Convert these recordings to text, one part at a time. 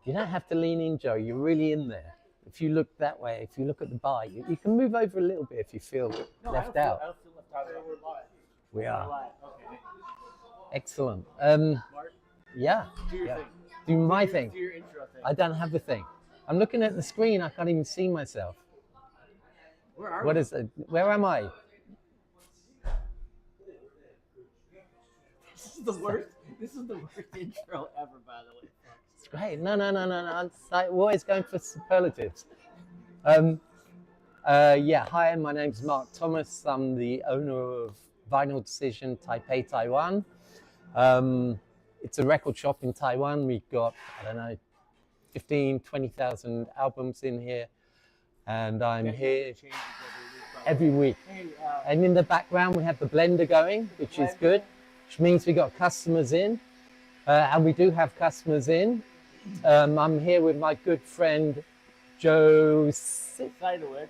You don't have to lean in, Joe. You're really in there. If you look that way, if you look at the bar, you can move over a little bit if you feel left out. I don't feel left out. We're live. We are. Okay. Excellent. Mark, Yeah. do your thing. Do my thing. Do your intro thing. I don't have the thing. I'm looking at the screen. I can't even see myself. Where are What we? is it? Where am I? This is the worst. This is the worst intro ever, by the way. It's great. No. We're always going for superlatives. Hi, my name's Mark Thomas. I'm the owner of Vinyl Decision Taipei, Taiwan. It's a record shop in Taiwan. We've got, 20,000 albums in here. And I'm here every week. And in the background, we have the blender going, which is good, which means we got customers in. And we do have customers in. I'm here with my good friend, Joe Seidowitz.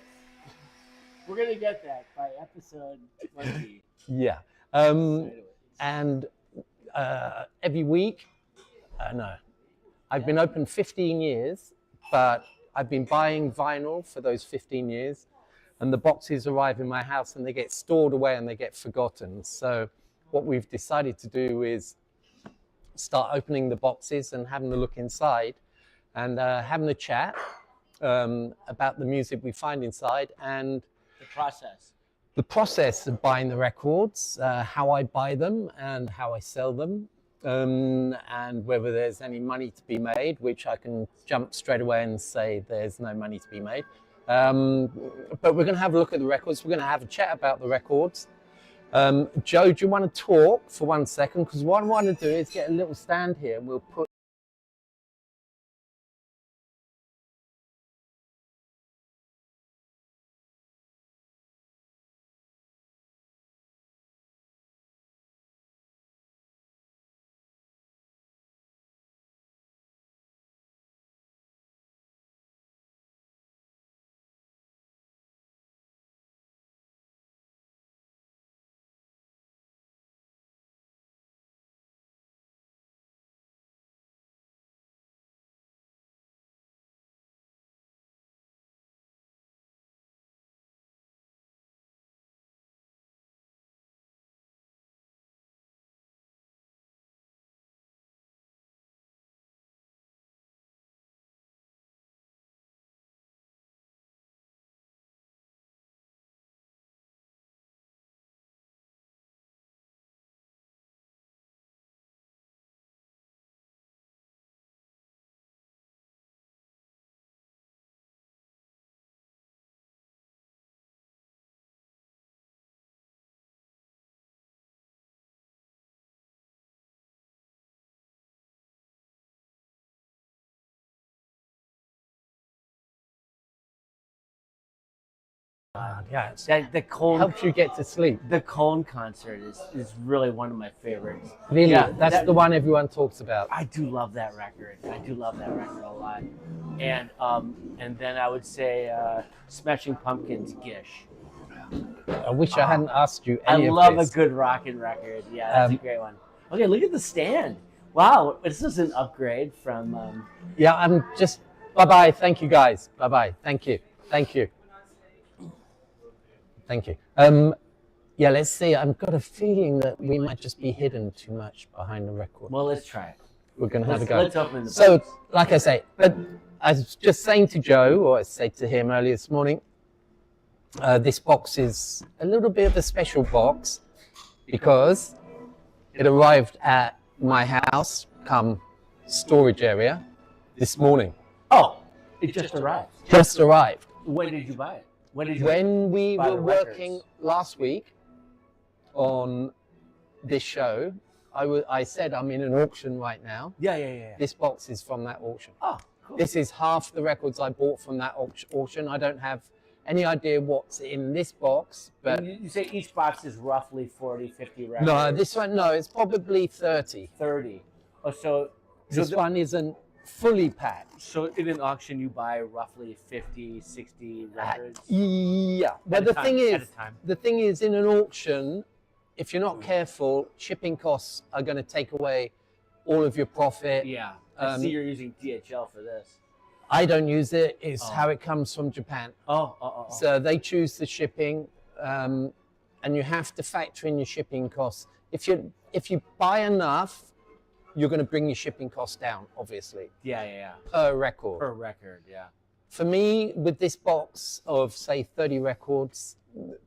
We're going to get that by episode 20. Yeah. And every week, I've been open 15 years, but I've been buying vinyl for those 15 years, and the boxes arrive in my house and they get stored away and they get forgotten. So what we've decided to do is start opening the boxes and having a look inside and having a chat about the music we find inside and the process of buying the records, how I buy them and how I sell them, and whether there's any money to be made, which I can jump straight away and say there's no money to be made. But we're going to have a look at the records. We're going to have a chat about the records. Joe, do you want to talk for 1 second? Because what I want to do is get a little stand here and we'll put The Cone helps you get to sleep. The Cone concert is really one of my favorites. Really, yeah, that's the one everyone talks about. I do love that record. I do love that record a lot. And then I would say Smashing Pumpkins' Gish. I wish I hadn't asked you I any of love this. a good rockin' record. Yeah, that's a great one. Okay, look at the stand. Wow, this is an upgrade from... Yeah, I'm just... Bye-bye. Thank you, guys. Bye-bye. Thank you. Thank you. Thank you. Yeah, let's see. I've got a feeling that we might just be hidden too much behind the record. Well, let's try it. We're going to have a go. Let's open the box. So, like I say, but I was just saying to Joe, or I said to him earlier this morning, this box is a little bit of a special box because it arrived at my house, come storage area, this morning. Oh, it just arrived. Just arrived. When did you buy it? When we were working last week on this show, I said I'm in an auction right now. Yeah. This box is from that auction. Oh, cool. This is half the records I bought from that auction. I don't have any idea what's in this box, but... You say each box is roughly 40, 50 records? No, this one, no, it's probably 30. 30. Oh, so this one isn't fully packed. So in an auction, you buy roughly 50, 60 records? Yeah. But the thing is, in an auction, if you're not careful, shipping costs are going to take away all of your profit. Yeah. I see you're using DHL for this. I don't use it. It's Oh. how it comes from Japan. Oh. So they choose the shipping, and you have to factor in your shipping costs. If you buy enough, you're going to bring your shipping costs down, obviously. Yeah. Per record. Per record, yeah. For me, with this box of say 30 records,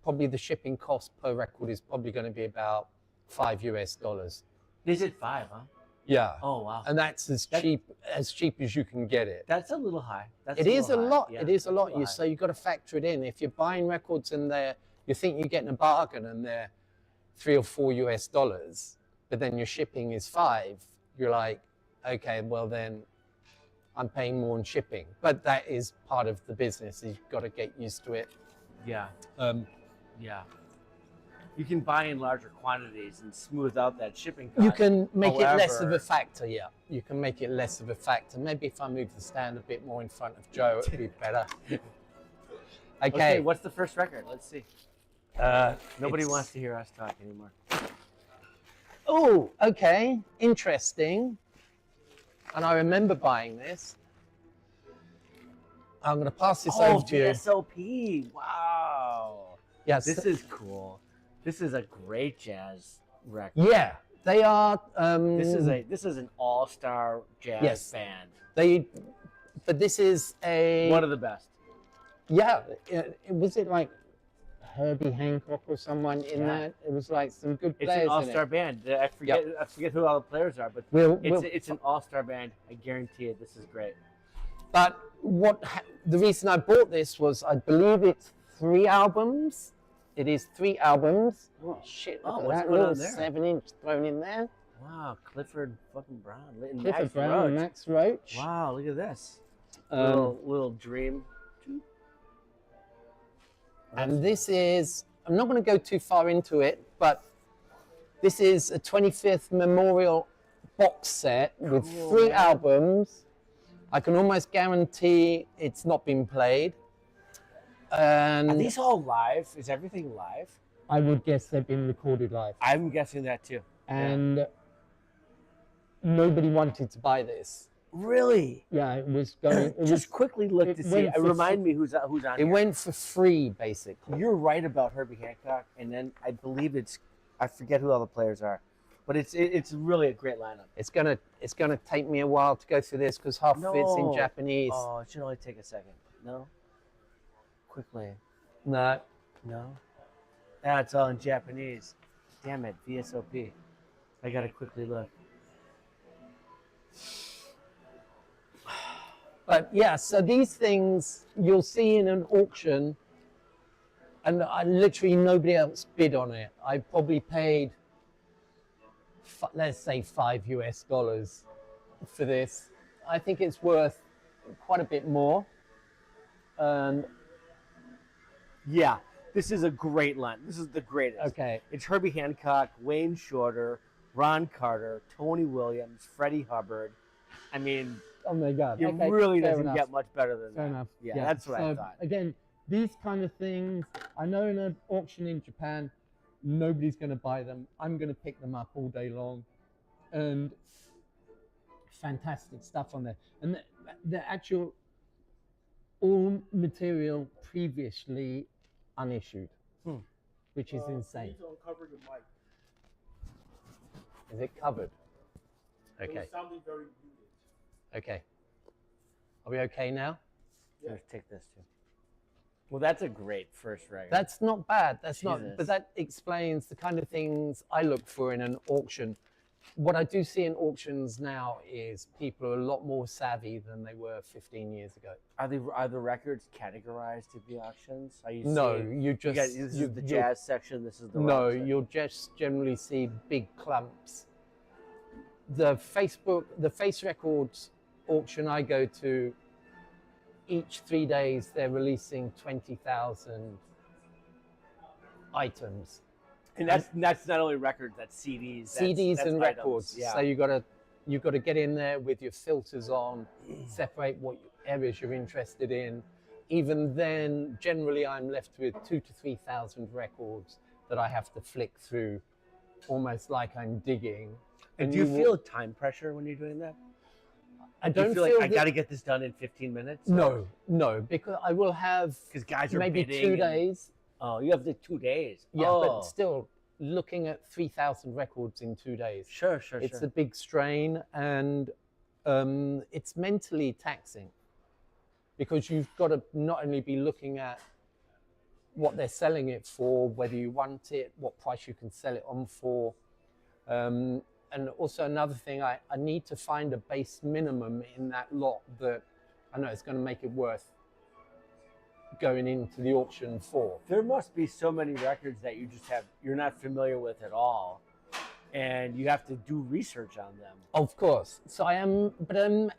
probably the shipping cost per record is probably going to be about $5. Is it 5, huh? Yeah. Oh wow. And that's cheap as you can get it. That's a little high. It is a lot. Yeah, it is a that's lot. high. So you've got to factor it in. If you're buying records and you think you're getting a bargain and they're $3 or $4, but then your shipping is $5, you're like, okay, well then I'm paying more in shipping. But that is part of the business. You've got to get used to it. Yeah. Yeah. You can buy in larger quantities and smooth out that shipping cost. You can make it less of However- a factor, yeah. You can make it less of a factor. Maybe if I move the stand a bit more in front of Joe, it would be better. Okay, what's the first record? Let's see. Nobody it's- wants to hear us talk anymore. Oh, okay, interesting. And I remember buying this. I'm going to pass this over to you. VSOP. Wow. Yes. This is cool. This is a great jazz record. Yeah, they are. This is an all-star jazz Yes. band. But this is a. One of the best. Yeah, was it like Herbie Hancock or someone in that? It was like some good It's players an all-star in it. band. I forget who all the players are, but We'll- it's an all-star band. I guarantee it. This is great. But the reason I bought this was I believe it's 3 albums. It is 3 albums. Oh shit! Oh, Look at what's that going on little there? 7-inch thrown in there. Wow, Clifford fucking Brown. And Clifford Max Brown, Roach. and Max Roach. Wow, look at this. Um, Little dream. And this is, I'm not going to go too far into it, but this is a 25th memorial box set with Cool, 3 man. albums. I can almost guarantee it's not been played. And Are these all live? Is everything live? I would guess they've been recorded live. I'm guessing that too. And nobody wanted to buy this. Really? Yeah, it was going. It Just was. quickly look it to see. went for Remind me who's on It here. went for free, basically. You're right about Herbie Hancock, and then I believe I forget who all the players are, but it's really a great lineup. It's gonna take me a while to go through this because half of it's in Japanese. Oh, it should only take a second. No? Quickly. No. No? It's all in Japanese. Damn it, VSOP. I gotta quickly look. But yeah, so these things you'll see in an auction, and literally nobody else bid on it. I probably paid, let's say $5 for this. I think it's worth quite a bit more. And Yeah, this is a great line. This is the greatest. okay, It's Herbie Hancock, Wayne Shorter, Ron Carter, Tony Williams, Freddie Hubbard. I mean, oh my God, it okay, really fair doesn't enough. get much better than Fair that. enough. Yeah, that's what I So, thought. Again, these kind of things, I know in an auction in Japan, nobody's going to buy them. I'm going to pick them up all day long. And fantastic stuff on there. And the actual, all material previously unissued, which is insane. Please uncover your mic. Is it covered? It Okay, was sounding very muted. okay. Are we okay now? Let's take this too. Well, that's a great first record. That's not bad. That's not, Jesus. but that explains the kind of things I look for in an auction. What I do see in auctions now is people are a lot more savvy than they were 15 years ago. Are the records categorized to be auctions? Are you No, seeing, you just this is the you'll- jazz section. This is the No, rock section. you'll just generally see big clumps. The Face Records auction I go to, each 3 days they're releasing 20,000 items. And that's not only records, that's CDs. CDs that's and items. records. Yeah. So you got to get in there with your filters on, separate what areas you're interested in. Even then, generally, I'm left with 2,000 to 3,000 records that I have to flick through, almost like I'm digging. And do you feel time pressure when you're doing that? I Do you don't feel feel like I that- got to get this done in 15 minutes? No, because I will have Because guys are maybe bidding 2 and- days. Oh, you have the 2 days. Yeah, oh. but still looking at 3,000 records in 2 days. Sure. It's a big strain, and it's mentally taxing because you've got to not only be looking at what they're selling it for, whether you want it, what price you can sell it on for. And also another thing, I need to find a base minimum in that lot that I know it's going to make it worth going into the auction for. There must be so many records that you're not familiar with at all, and you have to do research on them. Of course. So I am, but at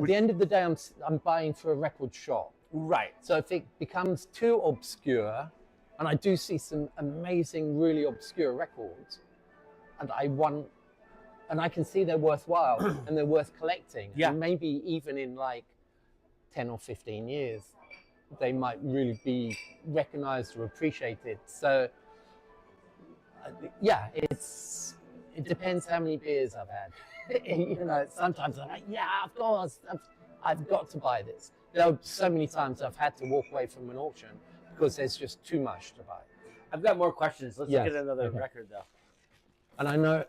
the end of the day, I'm buying for a record shop. Right. So if it becomes too obscure, and I do see some amazing, really obscure records, and I can see they're worthwhile and they're worth collecting. Yeah. And maybe even in like 10 or 15 years, they might really be recognized or appreciated. So yeah, it depends how many beers I've had. You know, sometimes I'm like, yeah, of course, I've got to buy this. There are so many times I've had to walk away from an auction because there's just too much to buy. I've got more questions. Let's Yes. look at another Okay. record, though. And I know,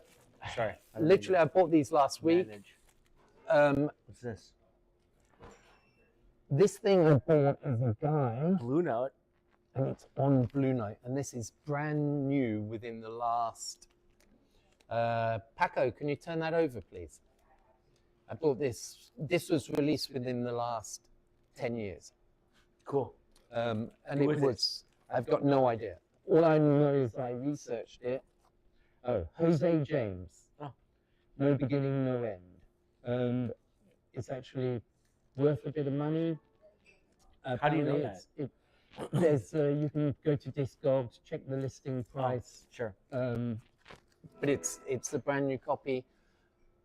Sorry. literally, I bought these last week. Manage. Um, What's this? this thing I bought as a guy, Blue Note. and it's on Blue Note, and this is brand new within the last. Paco, can you turn that over, please? I bought this. This was released within the last 10 years. Cool. And Who it is it? was, I've got no idea. All I know is I researched it. Oh, Jose James. Oh. No beginning, no end. It's actually worth a bit of money. How do you know Apparently there's, you can go to Discogs, check the listing price. Sure. But it's a brand new copy.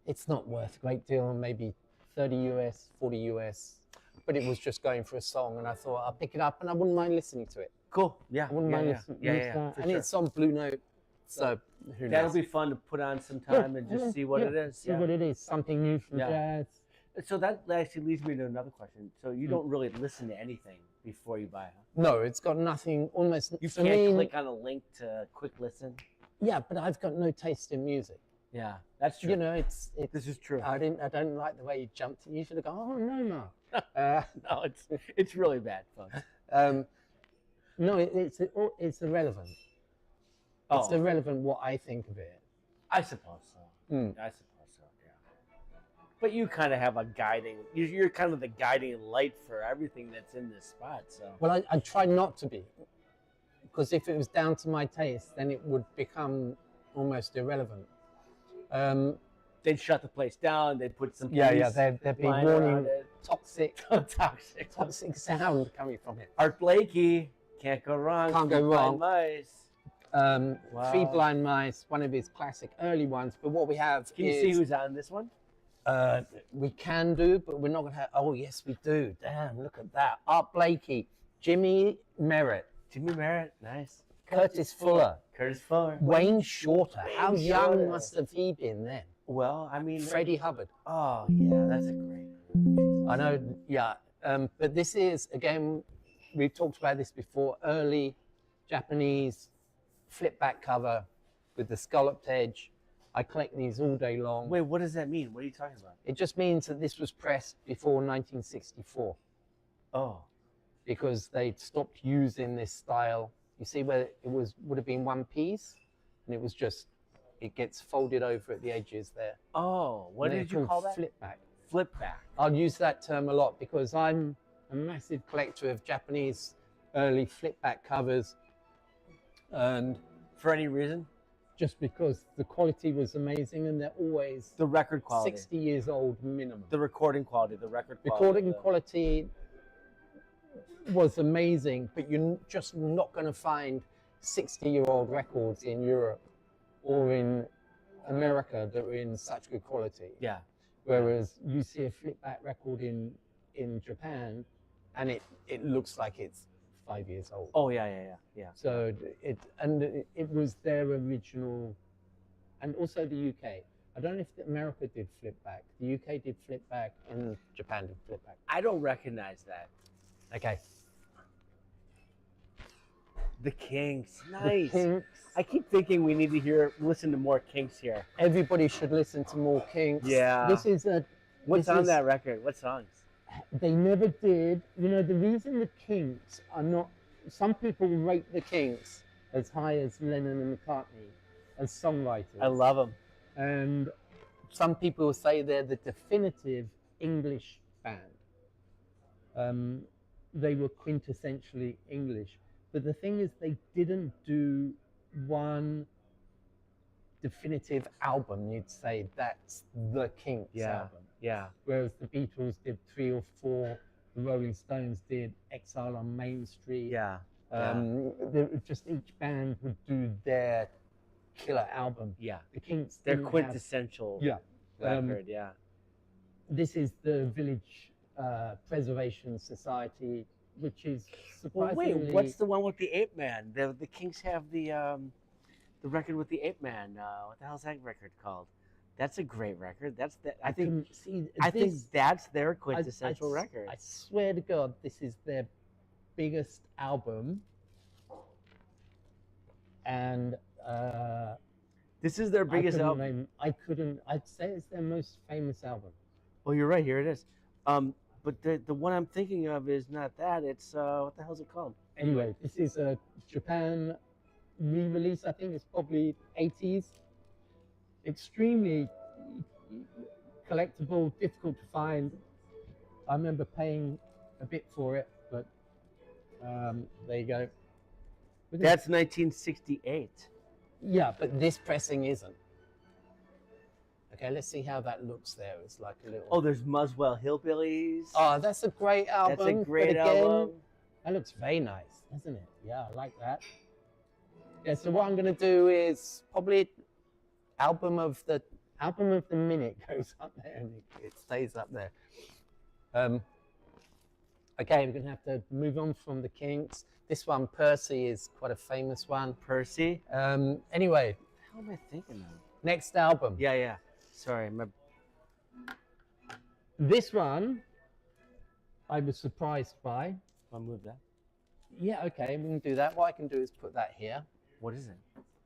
It's not worth a great deal, maybe 30 US, 40 US. But it was just going for a song, and I thought I'll pick it up, and I wouldn't mind listening to it. Cool. Yeah. I wouldn't mind listening to that. for And sure. it's on Blue Note, so who knows? That'll be fun to put on sometime and just see what it is. See what it is. Something new from Yeah. jazz. So that actually leads me to another question. So you don't really listen to anything before you buy, huh? No, it's got nothing. Almost. You for can't me, click on a link to quick listen. Yeah, but I've got no taste in music. Yeah, that's true. You know, it's. This is true. I don't like the way you jumped. You should have gone. Oh no, Mark. No, it's really bad, folks. No, it's irrelevant. Oh, It's irrelevant what I think of it. I suppose so. Mm. I suppose so. Yeah. But you kind of have a guiding. You're kind of the guiding light for everything that's in this spot. So. Well, I try not to be, because if it was down to my taste, then it would become almost irrelevant. They'd shut the place down. They'd put some. There'd be line warning, around it. toxic Toxic. sound coming from it. Art Blakey, can't go wrong. Can't go Three Blind wrong. Mice. Wow. Three Blind Mice, one of his classic early ones. But what we have Can you is, see who's on this one? we can do, but we're not going to have. Oh yes, we do. Damn, look at that. Art Blakey, Jimmy Merritt, Jimmy Merritt, nice. Curtis Fuller, Curtis Fuller. Wayne Shorter. How Wayne young Shorter. must have he been then? Well, I mean, Freddie Hubbard. Oh yeah, that's a great group. I know, yeah. But this is, again, we've talked about this before, early Japanese flip back cover with the scalloped edge. I collect these all day long. Wait, what does that mean? What are you talking about? It just means that this was pressed before 1964 Oh, because they stopped using this style. You see where it would have been one piece, and it was just, it gets folded over at the edges there. oh, what And did they're you call called that? Flip back. Flip back. I'll use that term a lot because I'm a massive collector of Japanese early flip back covers, and For any reason? just because the quality was amazing, and they're always The record quality. 60 years old minimum. The recording quality, the record quality. Recording quality was amazing, but you're just not going to find 60-year-old records in Europe or in America that are in such good quality. Yeah. Whereas you see a flip back record in Japan, and it looks like it's 5 years old. Oh yeah. So it was their original, and also the UK. I don't know if America did flip back. The UK did flip back, and Japan did flip back. I don't recognize that. Okay. The Kinks, The nice. Kinks. I keep thinking we need to listen to more Kinks here. Everybody should listen to more Kinks. Yeah. This is a. What's this on is- that record? What songs? They never did. You know, the reason the Kinks are not. Some people rate the Kinks as high as Lennon and McCartney as songwriters. I love them. And some people say they're the definitive English band. They were quintessentially English. But the thing is, they didn't do one definitive album. You'd say that's the Kinks album. Yeah. Whereas the Beatles did 3 or 4, the Rolling Stones did Exile on Main Street. Yeah. Just each band would do their killer album. Yeah. The Kinks. Their didn't quintessential have, record. Yeah. This is the Village Preservation Society, which is Well, surprisingly. wait. What's the one with the ape man? The Kinks have the record with the ape man. What the hell's that record called? That's a great record. That's the. I think that's their quintessential record. I swear to God, this is their biggest album, and this is their biggest album. I'd say it's their most famous album. Well, you're right. Here it is. But the one I'm thinking of is not that. It's what the hell's it called? Anyway, this is a Japan re-release. I think it's probably 80s. Extremely collectible, difficult to find. I remember paying a bit for it, but there you go. That's 1968. Yeah, but this pressing isn't. Okay, let's see how that looks there. It's like a little. Oh, there's Muswell Hillbillies. Oh, that's a great album. That's a great but again, album. That looks very nice, doesn't it? Yeah, I like that. Yeah, so what I'm going to do is probably album of the minute goes up there and it stays up there. Okay, we're going to have to move on from the Kinks. This one, Percy, is quite a famous one. Percy? Anyway. How am I thinking of? Next album. Yeah. Sorry. This one, I was surprised by. I'll move that. Yeah, okay, we can do that. What I can do is put that here. What is it?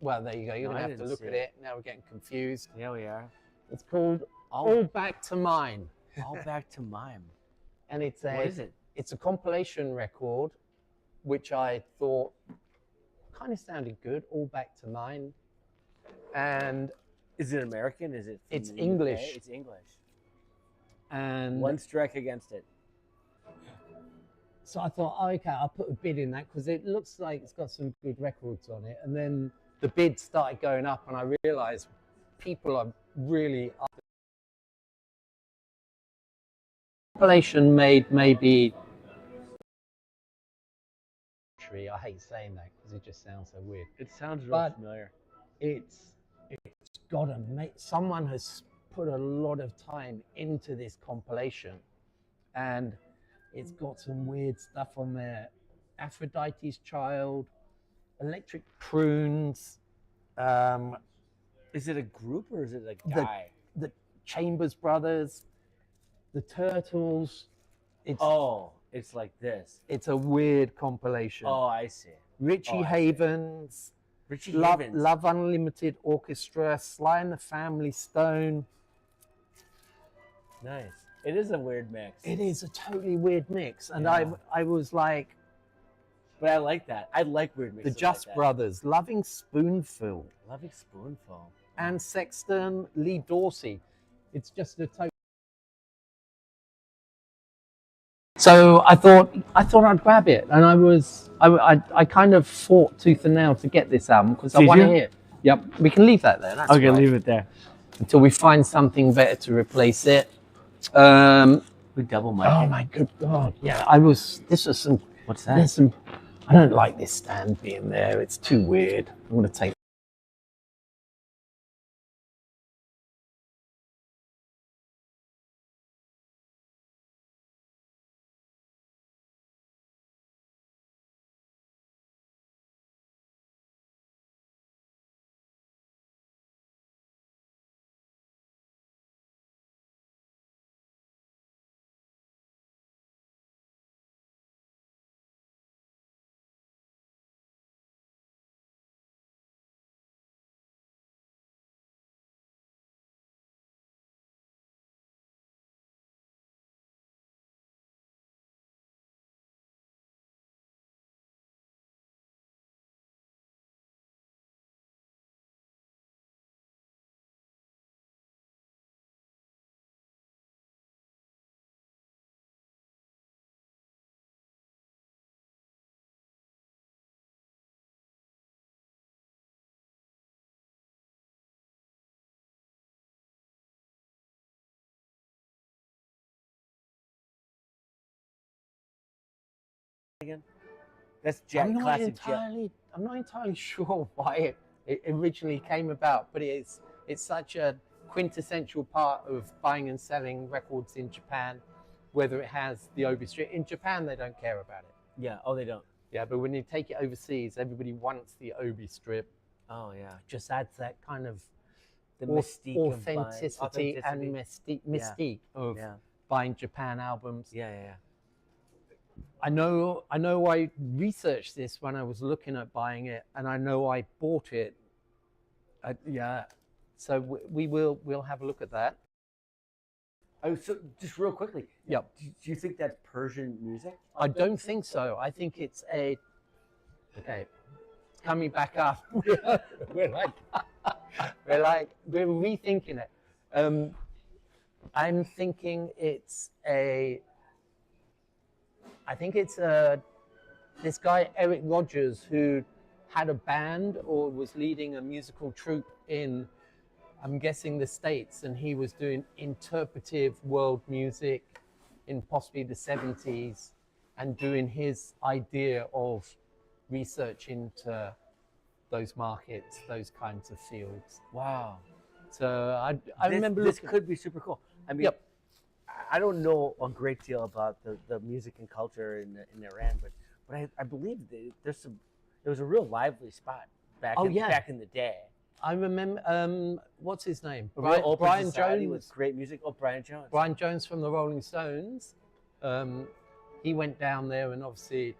Well, there you go. You're No, going to have to look at it. Now we're getting confused. Yeah, we are. It's called All Back to Mine. All Back to Mine. And it's what is it? It's a compilation record, which I thought kind of sounded good. All Back to Mine. And is it American? Is it? It's English. UK? It's English. And one strike against it. So I thought, oh, okay, I'll put a bid in that because it looks like it's got some good records on it. And then the bid started going up, and I realized people are really after. Compilation made maybe. I hate saying that because it just sounds so weird. It sounds real familiar. It's got to make. Someone has put a lot of time into this compilation, and it's got some weird stuff on there. Aphrodite's Child, Electric Prunes. Is it a group or is it a guy? The Chambers Brothers, the Turtles. It's like this. It's a weird compilation. Oh, I see. Richie Havens. Love Unlimited Orchestra, Sly and the Family Stone. Nice. It is a weird mix. It is a totally weird mix. And I was like... But I like that. I like weird mixes. The Just like Brothers, Loving Spoonful. Loving Spoonful. And Sexton, Lee Dorsey. It's just a total... So I thought I'd grab it, and I kind of fought tooth and nail to get this album because I want to hear. Yep, we can leave that there. That's okay, right. leave it there until we find something better to replace it. We double mic. Oh my good God! Yeah, This was some. What's that? I don't like this stand being there. It's too weird. I'm gonna take. That's I'm not entirely sure why it originally came about, but it's such a quintessential part of buying and selling records in Japan, whether it has the Obi strip. In Japan, they don't care about it. Yeah. Oh, they don't. Yeah, but when you take it overseas, everybody wants the Obi strip. Oh, yeah. Just adds that kind of The mystique authenticity of and mystique of buying Japan albums. Yeah, yeah, yeah. I know I researched this when I was looking at buying it, and I know I bought it. Yeah, so we'll have a look at that. Oh, so just real quickly. Yep. Do you think that's Persian music? I don't think so. I think it's okay. It's coming back up. we're rethinking it. I'm thinking I think it's this guy Eric Rogers, who had a band or was leading a musical troupe in, I'm guessing, the States, and he was doing interpretive world music in possibly the 70s and doing his idea of research into those markets, those kinds of fields. Wow. So I remember this could be super cool. I mean, yep. I don't know a great deal about the music and culture in Iran, but I believe there was a real lively spot back in the day. I remember, what's his name? Brian Jones with great music. Oh, Brian Jones. Brian Jones from the Rolling Stones. He went down there and obviously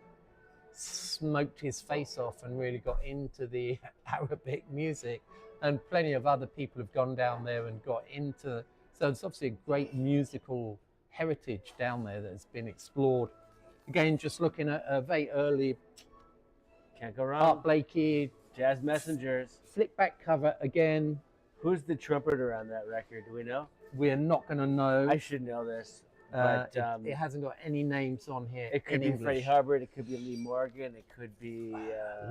smoked his face off and really got into the Arabic music. And plenty of other people have gone down there and got into. So it's obviously a great musical heritage down there that has been explored. Again, just looking at a very early. Can't go wrong. Art Blakey. Jazz Messengers. Flip back cover again. Who's the trumpeter on that record? Do we know? We're not going to know. I should know this. But it hasn't got any names on here. It could be English. Freddie Hubbard. It could be Lee Morgan. It could be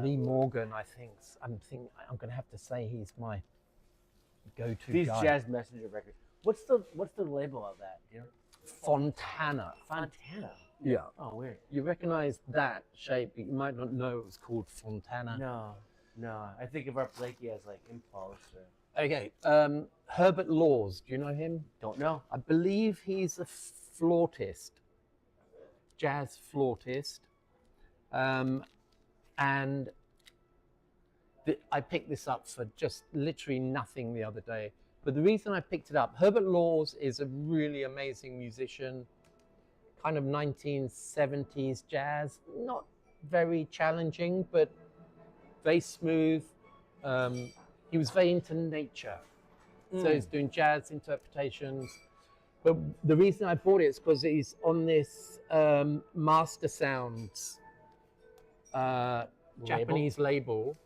Lee Morgan. I'm going to have to say he's my go-to these guy. Jazz Messenger records. What's the label of that? You know? Fontana. Fontana. Yeah. Oh, weird. You recognize that shape, but you might not know it was called Fontana. No. I think of Art Blakey as like Impulse. Okay. Herbert Laws. Do you know him? Don't know. I believe he's a flautist, jazz flautist, and I picked this up for just literally nothing the other day. But the reason I picked it up, Herbert Laws is a really amazing musician, kind of 1970s jazz, not very challenging, but very smooth. He was very into nature. So he's doing jazz interpretations. But the reason I bought it is because he's on this Master Sounds Japanese label.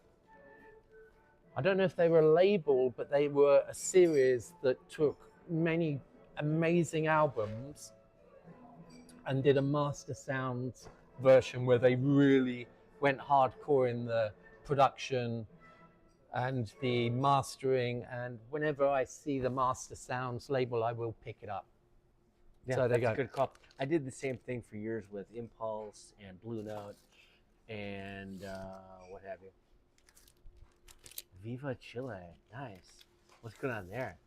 I don't know if they were a label, but they were a series that took many amazing albums and did a Master Sounds version where they really went hardcore in the production and the mastering. And whenever I see the Master Sounds label, I will pick it up. Yeah, so there you go. A good call. I did the same thing for years with Impulse and Blue Note and what have you. Viva Chile, nice. What's going on there?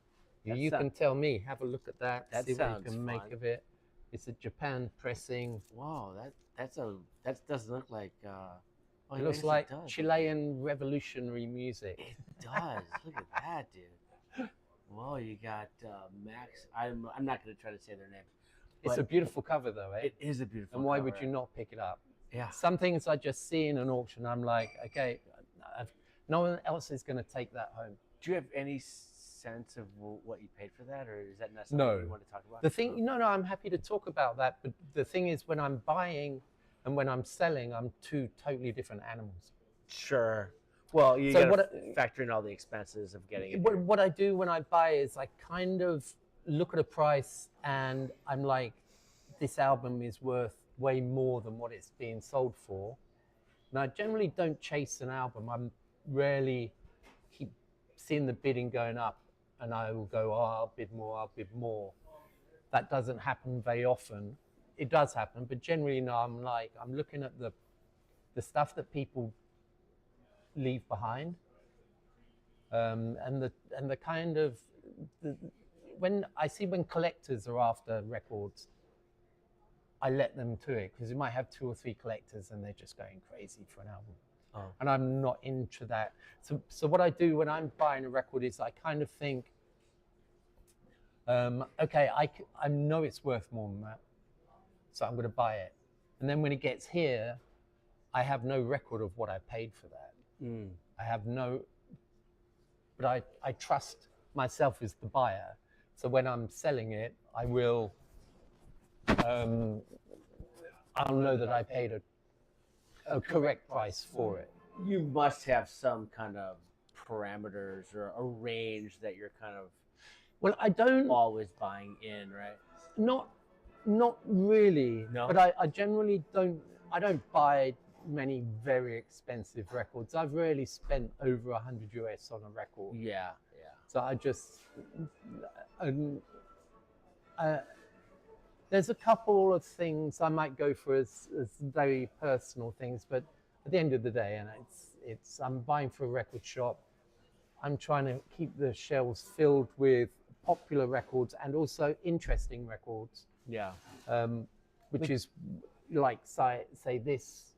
You can tell me. Have a look at that. See what you can fun. make of it. It's a Japan pressing. Wow, that doesn't look like. It looks like Chilean revolutionary music. It does. Look at that, dude. Whoa, you got Max. I'm not going to try to say their name. It's a beautiful cover, though, eh? It is a beautiful And why cover. would you not pick it up? Yeah. Some things I just see in an auction, I'm like, okay, no one else is going to take that home. Do you have any sense of what you paid for that, or is that not something you want to talk about? The thing, no, I'm happy to talk about that. But the thing is, when I'm buying and when I'm selling, I'm two totally different animals. Sure. Well, you got to factor in all the expenses of getting it. What I do when I buy is I kind of look at a price and I'm like, this album is worth way more than what it's being sold for. And I generally don't chase an album. I'm rarely keep seeing the bidding going up and I will go, oh, I'll bid more. That doesn't happen very often. It does happen, but generally, no, I'm looking at the the stuff that people leave behind, and the kind of when I see when collectors are after records, I let them to it, because you might have 2 or 3 collectors and they're just going crazy for an album. Oh. And I'm not into that. So what I do when I'm buying a record is I kind of think, okay, I know it's worth more than that, so I'm going to buy it. And then when it gets here, I have no record of what I paid for that. I have no, but I trust myself as the buyer. So when I'm selling it, I will, I'll know that I paid a correct price for it. You must have some kind of parameters or a range that you're kind of Well, I don't always buying in, right? Not really. No? But I generally don't. I don't buy many very expensive records. I've rarely spent over $100 on a record. Yeah. So I just there's a couple of things I might go for as very personal things, but at the end of the day, and it's I'm buying for a record shop. I'm trying to keep the shelves filled with popular records and also interesting records. Yeah. Which is like say this.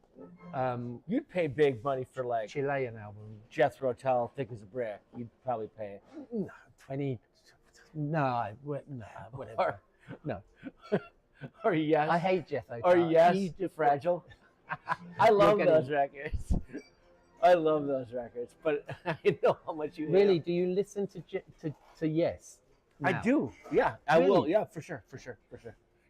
You'd pay big money for like Chilean album. Jethro Tull, Thick as a Brick. You'd probably pay. No, 20. No, whatever. No. Or yes. I hate Jethro Tull. Or yes, He's just Fragile. I love getting- those records. I love those records, but I know how much you Really? hate Do you listen to Yes? them. I now? do. Yeah, I will. Really? Yeah, for sure.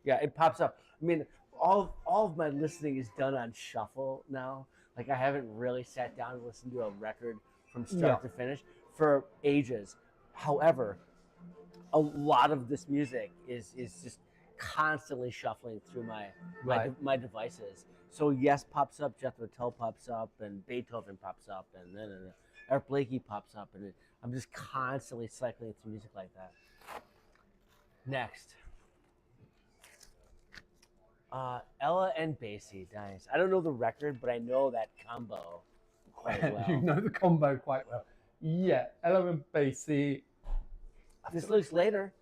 Yeah, it pops up. I mean, all of my listening is done on shuffle now. Like I haven't really sat down and listened to a record from start to finish for ages. However, a lot of this music is just constantly shuffling through my devices. So Yes pops up, Jethro Tull pops up, and Beethoven pops up, and then Art Blakey pops up, and I'm just constantly cycling through music like that. Next. Ella and Basie, nice. I don't know the record, but I know that combo quite well. You know the combo quite well. Yeah, Ella and Basie. This looks later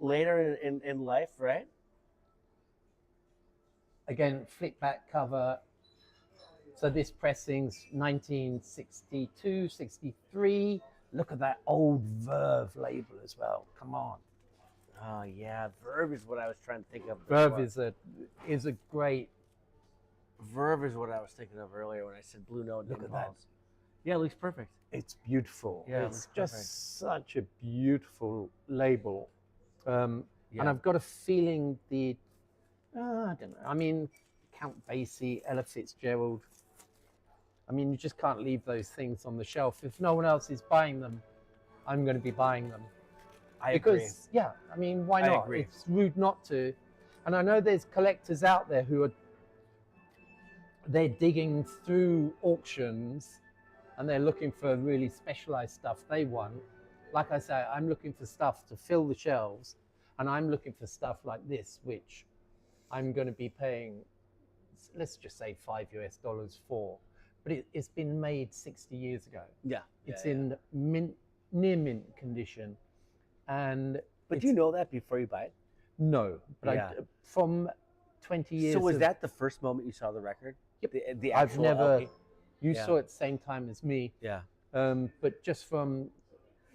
in life, right? Again, flip back cover. So this pressing's 1962, 63. Look at that old Verve label as well. Come on. Oh yeah, Verve is what I was trying to think of. Verve before. is a great. Verve is what I was thinking of earlier when I said Blue Note and Look at that. Impulse. Yeah, it looks perfect. It's beautiful. Yeah, it it's looks just perfect. such a beautiful label. And I've got a feeling I don't know. I mean, Count Basie, Ella Fitzgerald. I mean, you just can't leave those things on the shelf. If no one else is buying them, I'm going to be buying them. I agree. Yeah, I mean, why I not? agree. It's rude not to. And I know there's collectors out there who they're digging through auctions and they're looking for really specialized stuff they want. Like I say, I'm looking for stuff to fill the shelves, and I'm looking for stuff like this, which I'm going to be paying, let's just say $5 for. But it's been made 60 years ago. Yeah. It's in near mint condition. But do you know that before you buy it? No, but Yeah. from 20 years. So was that the first moment you saw the record? Yep. The I've actual never. LP? You Yeah. saw it the same time as me. Yeah. But just from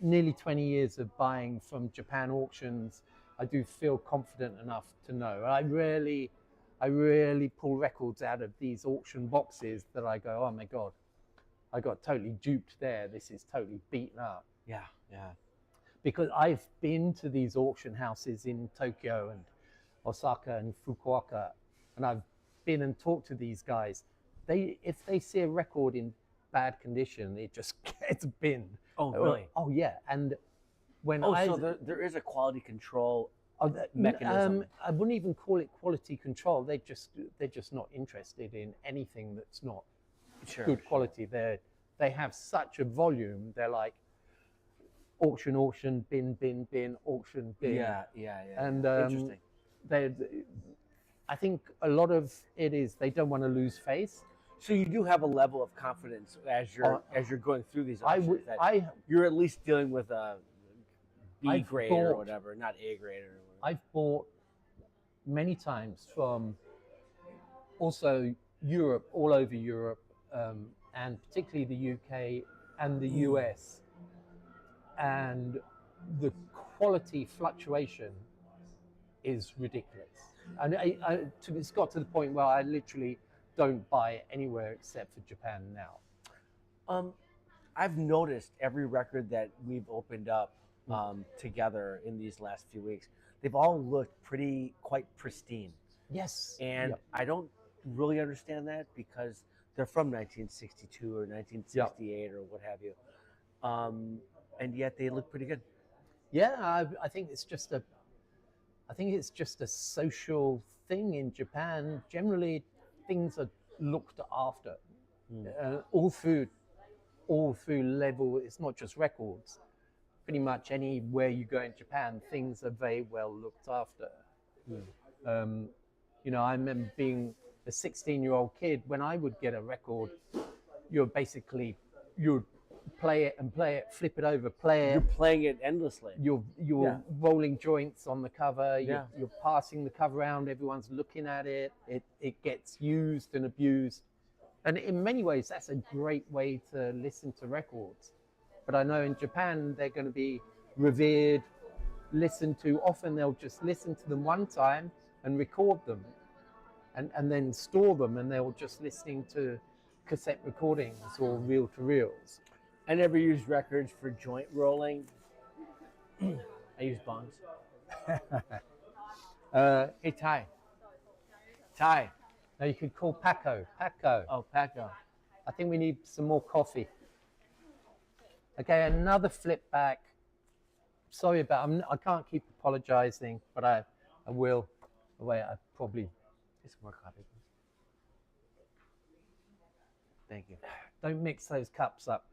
nearly 20 years of buying from Japan auctions, I do feel confident enough to know. I rarely pull records out of these auction boxes that I go, oh my God, I got totally duped there. This is totally beaten up. Yeah. Yeah. Because I've been to these auction houses in Tokyo and Osaka and Fukuoka, and I've been and talked to these guys. If they see a record in bad condition, it just gets binned. Oh, really? Oh, yeah. And when so there is a quality control mechanism. I wouldn't even call it quality control. They're just not interested in anything that's not good quality. They have such a volume. They're like auction, bin, auction, bin. Yeah. And interesting. I think a lot of it is they don't want to lose face. So you do have a level of confidence as you're going through these I auctions would. that you're at least dealing with a B I've grade or bought- whatever, not A grade or whatever. I've bought many times from also Europe, all over Europe, and particularly the UK and the US, and the quality fluctuation is ridiculous. And it's got to the point where I literally don't buy it anywhere except for Japan now. I've noticed every record that we've opened up together in these last few weeks, they've all looked quite pristine. Yes. And Yep. I don't really understand that because they're from 1962 or 1968 or what have you. And yet they look pretty good. Yeah, I think it's just a social thing in Japan. Generally, things are looked after. All through level. It's not just records. Pretty much anywhere you go in Japan, things are very well looked after. You know, I remember being a 16-year-old kid. When I would get a record, you'd play it, flip it over, play it. You're playing it endlessly. You're rolling joints on the cover. Yeah. You're passing the cover around. Everyone's looking at it. It gets used and abused. And in many ways, that's a great way to listen to records. But I know in Japan, they're going to be revered, listened to. Often they'll just listen to them one time and record them and then store them. And they'll just listening to cassette recordings or reel-to-reels. I never used records for joint rolling. I use bongs. Hey, Ty. Now you could call Paco. Paco. Oh, Paco. I think we need some more coffee. Okay, another flip back. Sorry I can't keep apologizing, but I will. Wait, I probably. Get some more coffee, please. Thank you. Don't mix those cups up.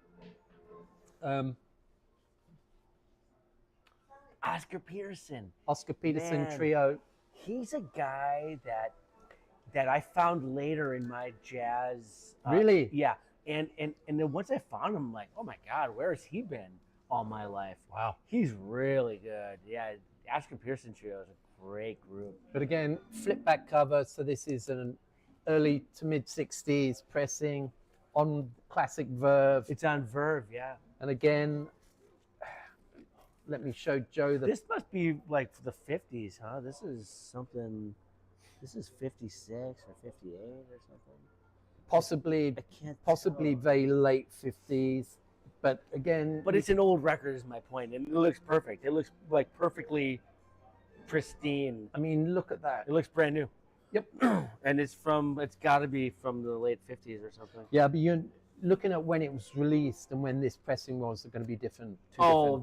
Oscar Peterson. Oscar Peterson Man. Trio. He's a guy that I found later in my jazz. Really? Yeah. And then once I found him, I'm like, oh my God, where has he been all my life? Wow. He's really good. Yeah. Oscar Peterson Trio is a great group. But again, flip back cover. So this is an early to mid 60s pressing on classic Verve. It's on Verve, yeah. And again, let me show Joe the. This must be like the 50s, huh? This is 56 or 58 or something. Possibly tell. very late 50s. But again. But it's an old record, is my point. And it looks perfect. It looks like perfectly pristine. I mean, look at that. It looks brand new. Yep. And it's got to be from the late 50s or something. Yeah, but you're looking at when it was released and when this pressing was, are going to be different.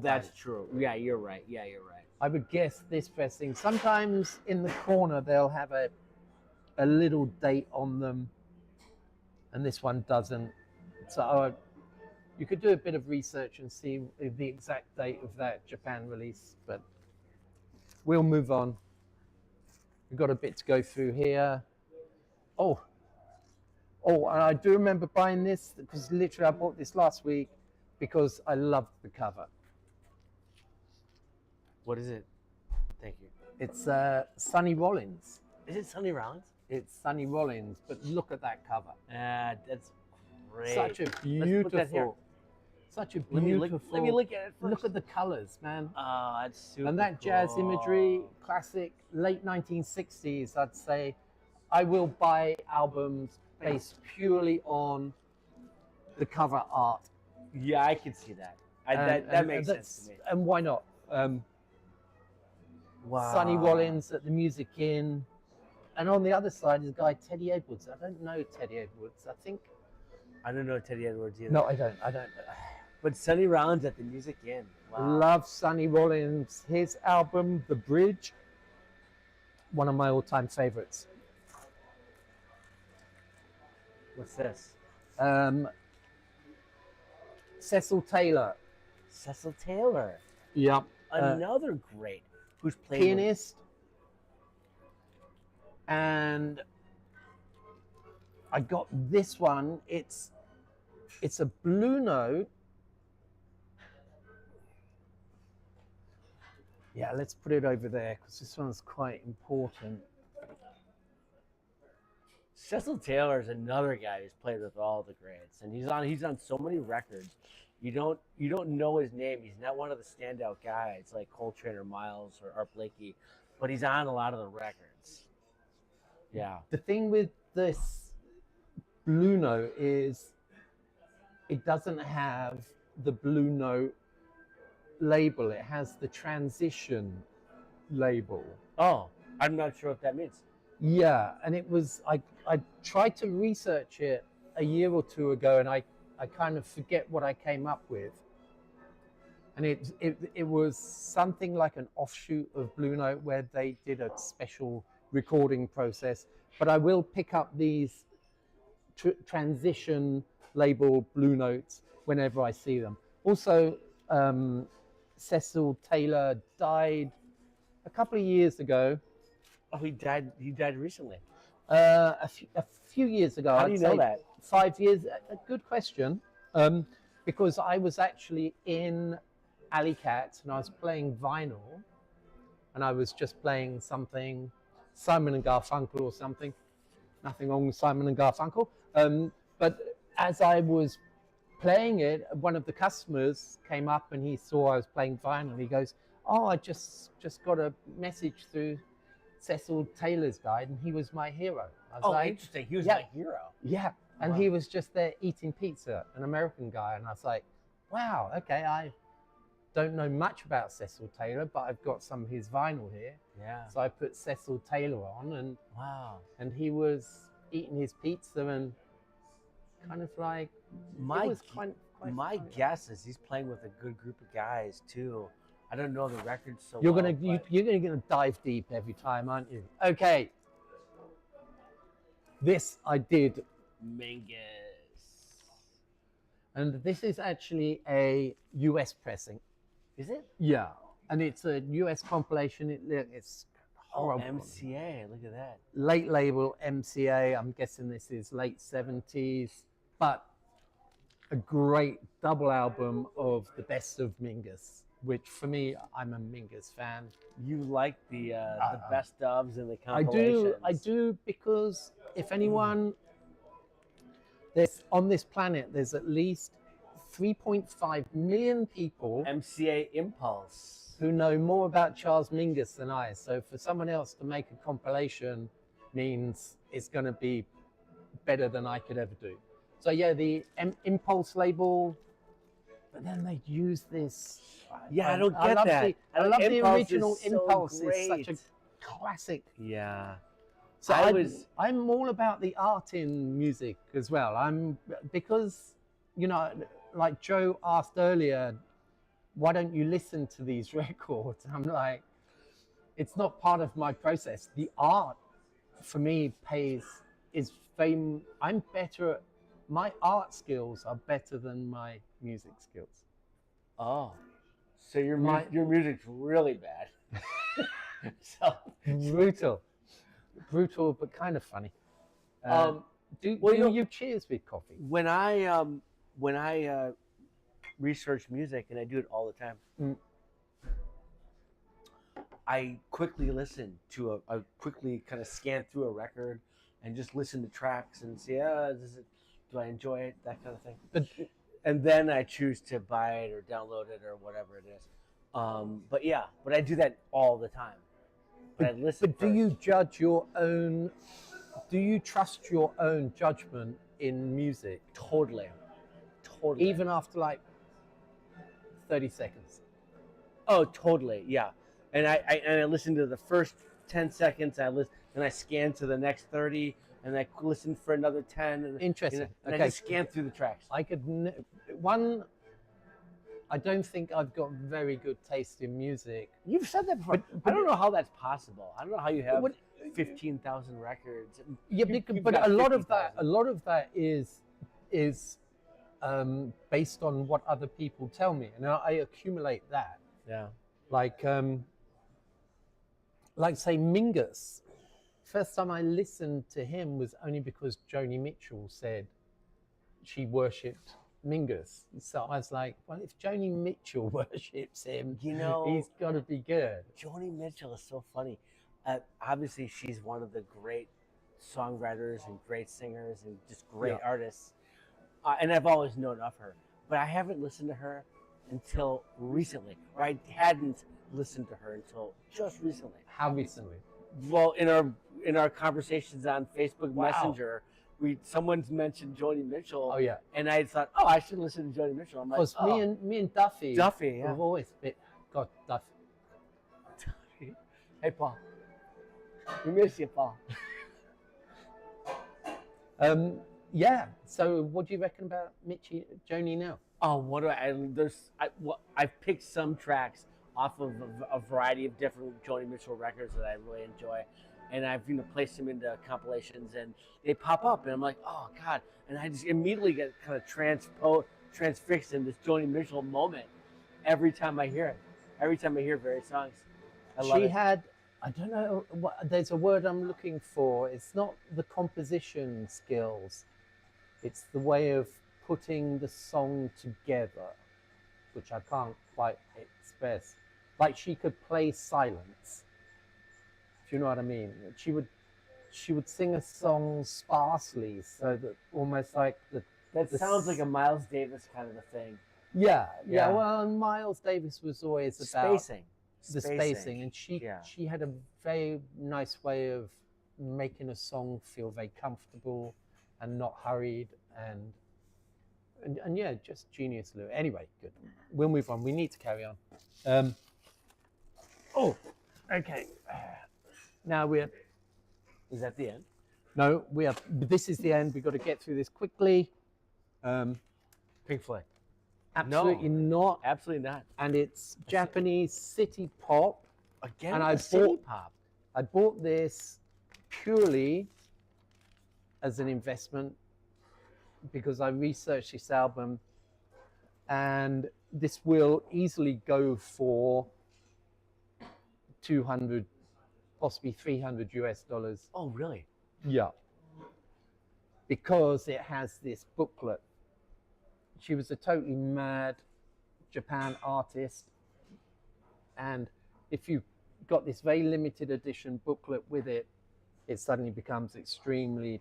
That's true. Yeah, you're right. I would guess this pressing, sometimes in the corner, they'll have a little date on them, and this one doesn't. So you could do a bit of research and see the exact date of that Japan release, but we'll move on. We've got a bit to go through here. Oh, and I do remember buying this because literally I bought this last week because I loved the cover. What is it? Thank you. It's Sonny Rollins. Is it Sonny Rollins? It's Sonny Rollins, but look at that cover. That's great. Such a Let's put that here. beautiful. Such a beautiful. Let me look at it first. Look at the colors, man. Oh, that's super And that jazz cool. imagery, classic, late 1960s, I'd say. I will buy albums based purely on the cover art. Yeah, I can see that. That makes sense to me. And why not? Wow. Sonny Rollins at the Music Inn. And on the other side is a guy, Teddy Edwards. I don't know Teddy Edwards. I don't know Teddy Edwards either. No, I don't. But Sonny Rollins at the Music Inn. Wow. Love Sonny Rollins. His album, The Bridge, one of my all-time favorites. What's this? Cecil Taylor. Cecil Taylor. Yep. Another great. Who's played pianist. And I got this one. It's a blue note. Yeah, let's put it over there because this one's quite important. Cecil Taylor is another guy who's played with all the greats, and he's on so many records. You don't know his name. He's not one of the standout guys like Coltrane or Miles or Art Blakey, but he's on a lot of the records. Yeah. The thing with this blue note is it doesn't have the blue note label. It has the transition label. Oh, I'm not sure what that means. Yeah, and it was I tried to research it a year or two ago, and I kind of forget what I came up with. And it was something like an offshoot of Blue Note where they did a special recording process. But I will pick up these transition label Blue Notes whenever I see them. Also, Cecil Taylor died a couple of years ago. Oh, he died recently. A few years ago. How do you know that? 5 years. A good question. Because I was actually in Alley Cat and I was playing vinyl, and I was just playing something, Simon and Garfunkel or something. Nothing wrong with Simon and Garfunkel. But as I was playing it, one of the customers came up and he saw I was playing vinyl. He goes, "Oh, I just got a message through Cecil Taylor's died, and he was my hero." I was like, interesting. He was yeah. my hero. Yeah, and Wow. he was just there eating pizza, an American guy, and I was like, wow, okay, I don't know much about Cecil Taylor, but I've got some of his vinyl here. Yeah. So I put Cecil Taylor on, and Wow. he was eating his pizza and kind of like, My it was quite my funny. guess is he's playing with a good group of guys too. I don't know the record so You're well. gonna dive deep every time, aren't you? Okay. This I did, Mingus. and this is actually a US pressing. Is it? Yeah, and it's a US compilation. It's Oh, horrible. MCA. Look at that. Late label MCA. I'm guessing this is late 70s, but a great double album of the best of Mingus, which for me, I'm a Mingus fan. You like the best ofs and the I compilations. do, because if anyone, there's on this planet, there's at least 3.5 million people MCA Impulse. who know more about Charles Mingus than I. So for someone else to make a compilation means it's going to be better than I could ever do. So yeah, the Impulse label, but then they use this. Yeah, I don't get love that. I love the Impulse original is so Impulse. It's great. such a classic. Yeah. So I I'm all about the art in music as well. Because, you know, like Joe asked earlier, why don't you listen to these records? I'm like, it's not part of my process. The art for me is fame. I'm better at, my art skills are better than my music skills. Oh, so your My- music's really bad. So Brutal, but kind of funny. Do you cheers with coffee? when I research music, and I do it all the time, I quickly listen to I quickly kind of scan through a record and just listen to tracks and see, do I enjoy it, that kind of thing. And then I choose to buy it or download it or whatever it is. But I do that all the time. But I listen. But do you judge your own? Do you trust your own judgment in music? Totally. Even after like 30 seconds. Oh, totally. Yeah. And I listen to the first 10 seconds. And I scan to the next 30, and I listen for another 10. And, Interesting. And Okay. I just scan through the tracks. I don't think I've got very good taste in music. You've said that before. But I don't know how that's possible. I don't know how you have What- 15,000 records. Yeah, You've but got a lot 50,000. of that is based on what other people tell me, and I accumulate that. Yeah. Like say Mingus. first time I listened to him was only because Joni Mitchell said she worshipped Mingus. So I was like, well, if Joni Mitchell worships him, You know, he's got to be good. Joni Mitchell is so funny. Obviously, she's one of the great songwriters and great singers and just great artists. And I've always known of her, but I haven't listened to her until recently. Or I hadn't listened to her until just recently. How recently? Well, in our conversations on Facebook Messenger, someone's mentioned Joni Mitchell. Oh yeah. And I thought, oh, I should listen to Joni Mitchell. I'm like, Because me and Duffy, Duffy, have always been. God, Duffy. Hey, Paul. We miss you, Paul. Yeah. So, what do you reckon about Joni now? Oh, what do I've picked some tracks off of a variety of different Joni Mitchell records that I really enjoy, and I've placed them into compilations, and they pop up, and I'm like, oh God, and I just immediately get kind of transfixed in this Joni Mitchell moment every time I hear it. Every time I hear various songs, I love it. She had, I don't know, there's a word I'm looking for. It's not the composition skills. It's the way of putting the song together, which I can't quite express. Like she could play silence, if you know what I mean. She would sing a song sparsely, so that almost like that sounds like a Miles Davis kind of a thing. Yeah. Well, Miles Davis was always about spacing, and she had a very nice way of making a song feel very comfortable and not hurried, and yeah, just genius. Anyway, good. We'll move on. We need to carry on. Okay. Now Is that the end? No, this is the end. We've got to get through this quickly. Pink Floyd. Absolutely not. Absolutely not. And it's Japanese city pop. Again, and city pop. I bought this purely as an investment because I researched this album, and this will easily go for 200, possibly 300 US dollars. Oh, really? Yeah. Because it has this booklet. She was a totally mad Japan artist, and if you got this very limited edition booklet with it, it suddenly becomes extremely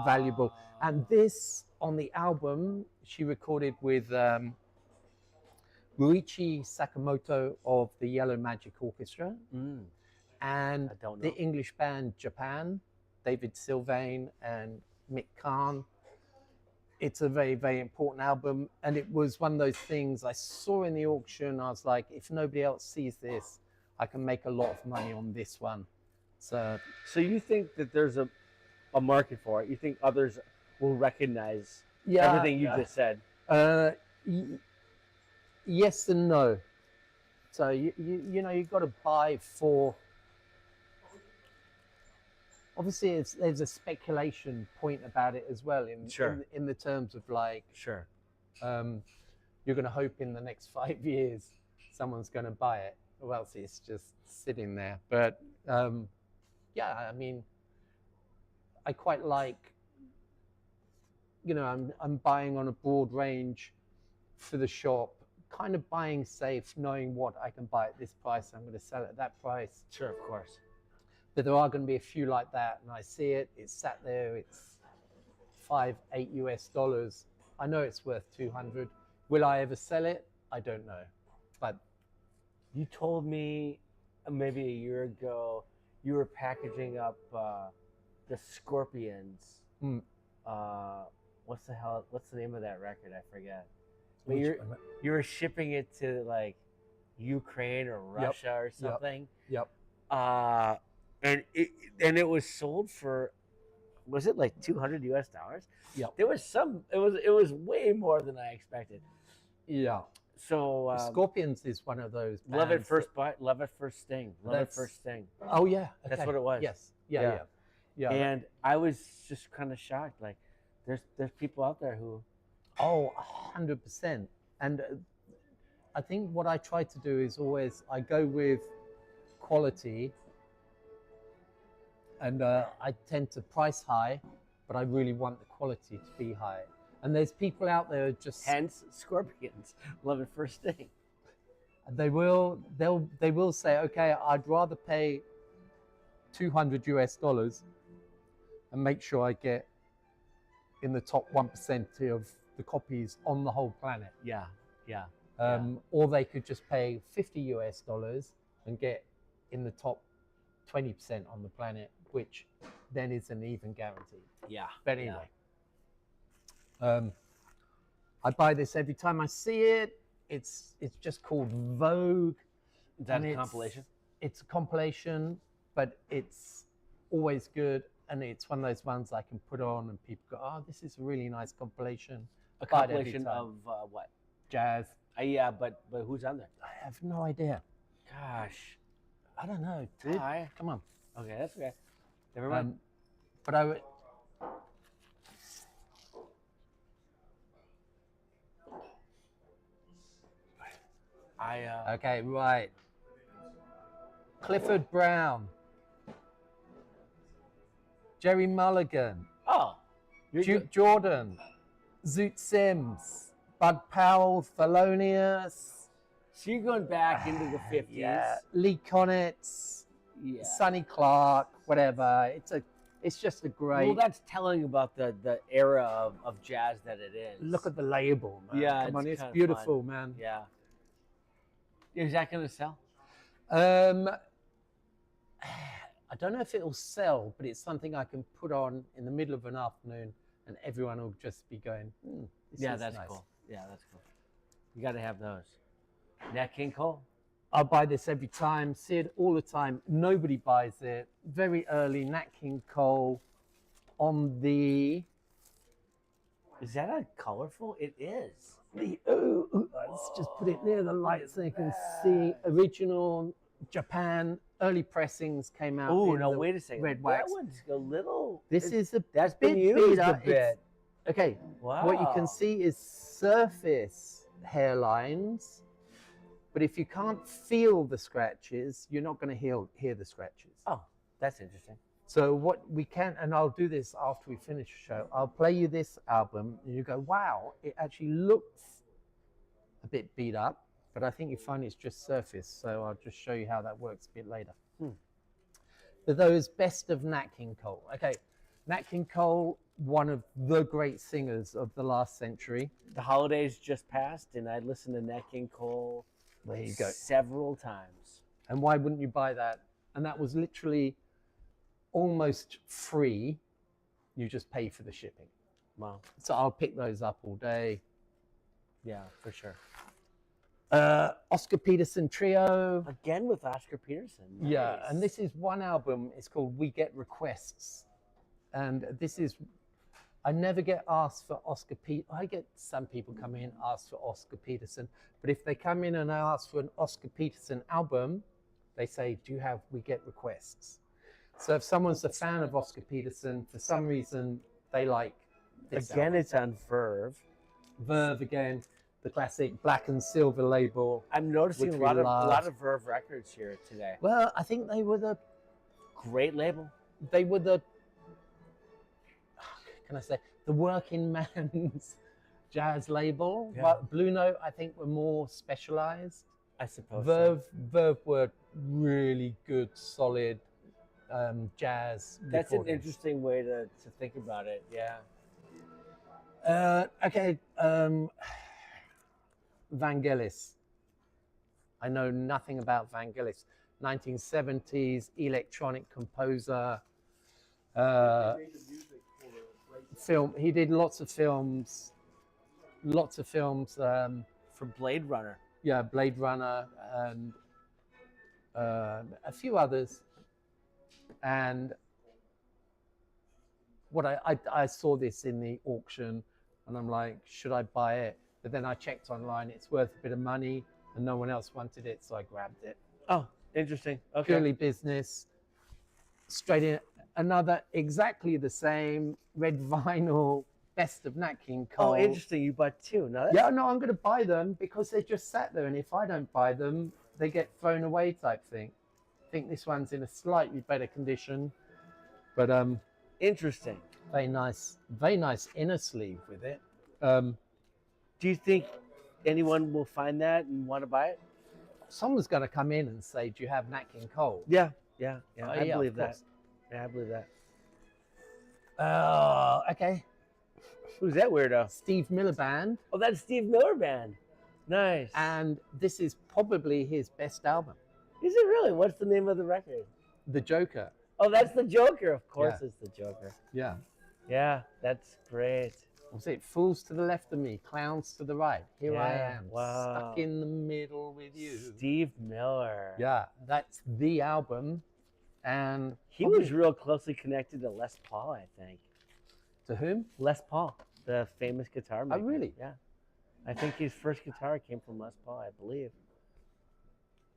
valuable. And this, on the album, she recorded with Ruichi Sakamoto of the Yellow Magic Orchestra, and the English band Japan, David Sylvain and Mick Kahn. It's a very, very important album, and it was one of those things I saw in the auction. I was like, if nobody else sees this, I can make a lot of money on this one. So you think that there's a market for it? You think others will recognize everything you just said? Yes and no. So you've got to buy for. Obviously, there's a speculation point about it as well in the terms of like, you're going to hope in the next 5 years someone's going to buy it, or else it's just sitting there. But yeah, I mean, I quite like, I'm buying on a broad range for the shop, kind of buying safe, knowing what I can buy at this price, I'm going to sell it at that price. Sure, of course. But there are going to be a few like that, and I see it. It's sat there. It's $5, $8 US. I know it's worth 200. Will I ever sell it? I don't know. But you told me maybe a year ago you were packaging up the Scorpions. What's the name of that record? I forget. But you were shipping it to like Ukraine or Russia or something. Yep. And it was sold for, was it like $200 US? Yep. There was it was way more than I expected. Yeah. So Scorpions is one of those bands. Love at First Bite, Love at First Sting, Love at First Sting. Oh yeah, okay. That's what it was. Yes. Yeah. And I was just kind of shocked. Like, there's people out there who. Oh, 100%. And I think what I try to do is always I go with quality. and I tend to price high, but I really want the quality to be high. And there's people out there who just Hence, scorpions love it first thing. they will say, okay, I'd rather pay $200 and make sure I get in the top 1% of the copies on the whole planet. Yeah, yeah. Or they could just pay $50 and get in the top 20% on the planet, which then is an even guarantee. Yeah. But anyway, I buy this every time I see it. It's just called Vogue. Is that and a compilation? It's a compilation, but it's always good. And it's one of those ones I can put on and people go, oh, this is a really nice compilation. A compilation of what? Jazz. Yeah, but who's on there? I have no idea. Gosh. I don't know, dude. Hi. Come on. Okay, that's okay. Never mind. But I would. Okay, right. Clifford Brown. Jerry Mulligan. Oh. Jordan. Zoot Sims. Bud Powell. Thelonious. So you're going back into the 50s. Yeah. Lee Konitz. Yeah. Sonny Clark. Whatever. It's just a great. Well, that's telling about the era of jazz that it is. Look at the label, man. Yeah, Come on, it's it's kinda beautiful, fun. man. Yeah. Is that going to sell? I don't know if it'll sell, but it's something I can put on in the middle of an afternoon, and everyone will just be going, this Yeah, is that's nice. cool. Yeah, that's cool. You got to have those. Nat King Cole? I'll buy this every time, see it all the time. Nobody buys it. Very early, Nat King Cole on the... Is that a colorful? It is. Let's just put it near the light so you can see. Original Japan, early pressings came out. Oh, in no, the wait a second. red wax. That one's a little... This is a That's bit been used beat a up. bit. Okay, Wow. what you can see is surface hairlines, but if you can't feel the scratches, you're not going to hear the scratches. Oh, that's interesting. So what we can, and I'll do this after we finish the show, I'll play you this album and you go, wow, it actually looks a bit beat up, but I think you find it's just surface. So I'll just show you how that works a bit later. For those best of Nat King Cole. Okay, Nat King Cole, one of the great singers of the last century. The holidays just passed, and I listened to Nat King Cole There you go. several times. And why wouldn't you buy that? And that was literally almost free. You just pay for the shipping. Wow. So I'll pick those up all day. Yeah, for sure. Oscar Peterson Trio. Again with Oscar Peterson. Nice. Yeah, and this is one album. It's called We Get Requests. And this is, I never get asked for Oscar Peterson. I get some people come in, ask for Oscar Peterson. But if they come in and ask for an Oscar Peterson album, they say, do you have We Get Requests? So if someone's a fan of Oscar Peterson, for some reason, they like this Again, album. it's on Verve. Verve again, the classic black and silver label. I'm noticing Which a we lot love. of Verve records here today. Well, I think they were the, Great label. can I say, the working man's jazz label. Yeah. But Blue Note, I think, were more specialized. I suppose. Verve were really good, solid jazz. That's an recordings. interesting way to think about it. Yeah. Okay, Vangelis. I know nothing about Vangelis. 1970s electronic composer. Made the music for the great Film. He did lots of films. For Blade Runner. Yeah, Blade Runner and a few others. And what I saw this in the auction, and I'm like, should I buy it? But then I checked online; it's worth a bit of money, and no one else wanted it, so I grabbed it. Oh, interesting. Okay. Purely business. Straight in, another exactly the same red vinyl, best of Nat King Cole. Oh, interesting. You bought two. No, Yeah, no, I'm going to buy them because they just sat there, and if I don't buy them, they get thrown away type thing. I think this one's in a slightly better condition. But Interesting. very nice inner sleeve with it. Do you think anyone will find that and want to buy it? Someone's going to come in and say, "Do you have Nat King Cole?" Yeah. Oh, I yeah, believe of that. course. Yeah, I believe that. Okay. Who's that weirdo? Steve Miller Band, Oh, that's Steve Miller Band. Nice. and this is probably his best album, Is it really? What's the name of the record? The Joker. Oh, that's the Joker. Of course, Yeah. it's the Joker. Yeah. Yeah, that's great. Was it fools to the left of me, clowns to the right? Here I Yeah, am, wow. stuck in the middle with you. Steve Miller. Yeah, that's the album, and He was real closely connected to Les Paul, I think. to whom? Les Paul, the famous guitar maker. Oh, really? Yeah. I think his first guitar came from Les Paul, I believe.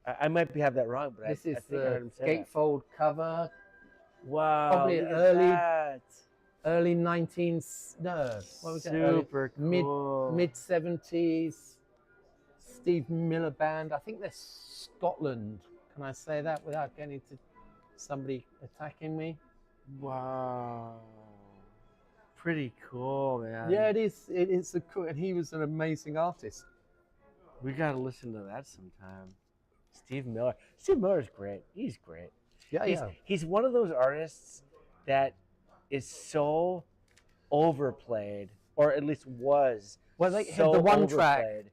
I might have that wrong, but This I is think I heard the him say that. gatefold cover, Wow. probably look at early- that. early 19s. No, what was it? Super cool. Mid 70s. Steve Miller Band. I think they're Scotland. Can I say that without getting to somebody attacking me? Wow. Pretty cool, man. Yeah, it is. It is and he was an amazing artist. We gotta listen to that sometime. Steve Miller. Steve Miller's great. He's great. Yeah, He's one of those artists that is so overplayed, or at least was. Well, they so had the one track. overplayed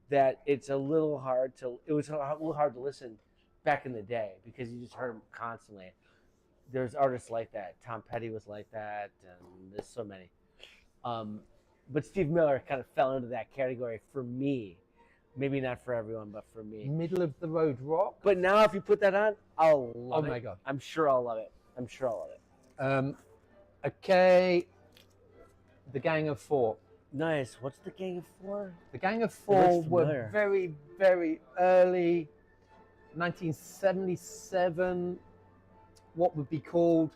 that it's a little hard to. It was a little hard to listen back in the day because you just heard him constantly. There's artists like that. Tom Petty was like that, and there's so many. But Steve Miller kind of fell into that category for me. Maybe not for everyone, but for me. Middle of the road rock. But now, if you put that on, I'll love it. Oh my God. I'm sure I'll love it. I'm sure I'll love it. Okay. The Gang of Four. Nice. What's the Gang of Four? The Gang of It Four looks were familiar. very, very early, 1977, what would be called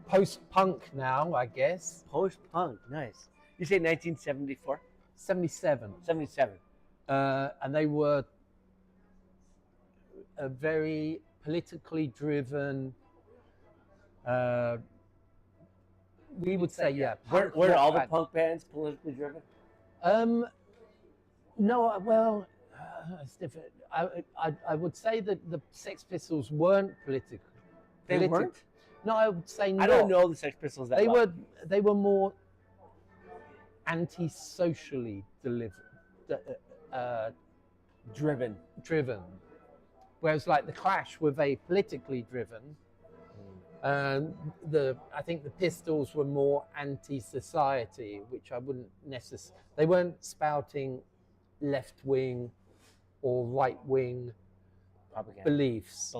post-punk now, I guess. Post-punk. Nice. You say 1974? 77. 77. And they were a very politically driven, we would say, yeah. Were all the punk bands politically driven? No, well, it's different. I would say that the Sex Pistols weren't political. They weren't? No, I would say not. I don't know the Sex Pistols that well. They were more anti-socially driven. Whereas like the Clash were very politically driven. I think the Pistols were more anti-society, which I wouldn't necessarily. They weren't spouting left-wing or right-wing beliefs.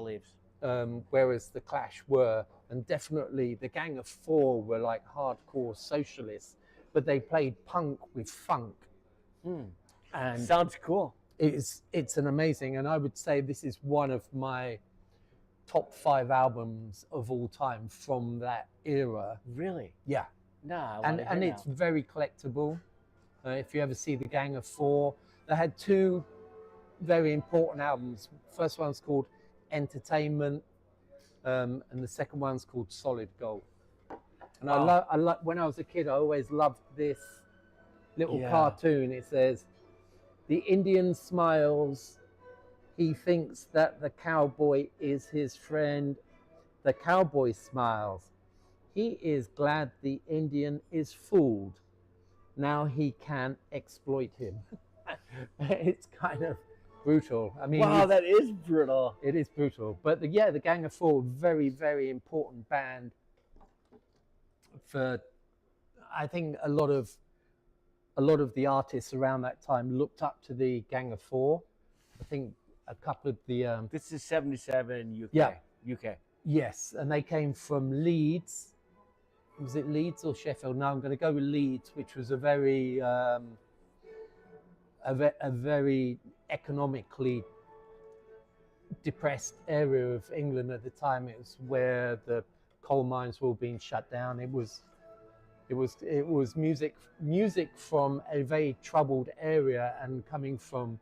Whereas the Clash were, and definitely the Gang of Four were like hardcore socialists, but they played punk with funk. And sounds cool. It's an amazing, and I would say this is one of my top 5 albums of all time from that era. Really? Yeah. No, and it's very collectible. If you ever see the Gang of Four, they had 2 very important albums. First one's called Entertainment, and the second one's called Solid Gold. And I love when I was a kid, I always loved this little cartoon. It says, "The Indian smiles. He thinks that the cowboy is his friend. The cowboy smiles. He is glad the Indian is fooled. Now he can exploit him." It's kind of brutal. I mean, wow, that is brutal. It is brutal. But the Gang of Four, very, very important band for, I think a lot of the artists around that time looked up to the Gang of Four. I think a couple of the This is 77 UK. Yeah. UK. Yes, and they came from Leeds. Was it Leeds or Sheffield? No, I'm going to go with Leeds, which was a very very economically depressed area of England at the time. It was where the coal mines were all being shut down. It was music from a very troubled area, and coming from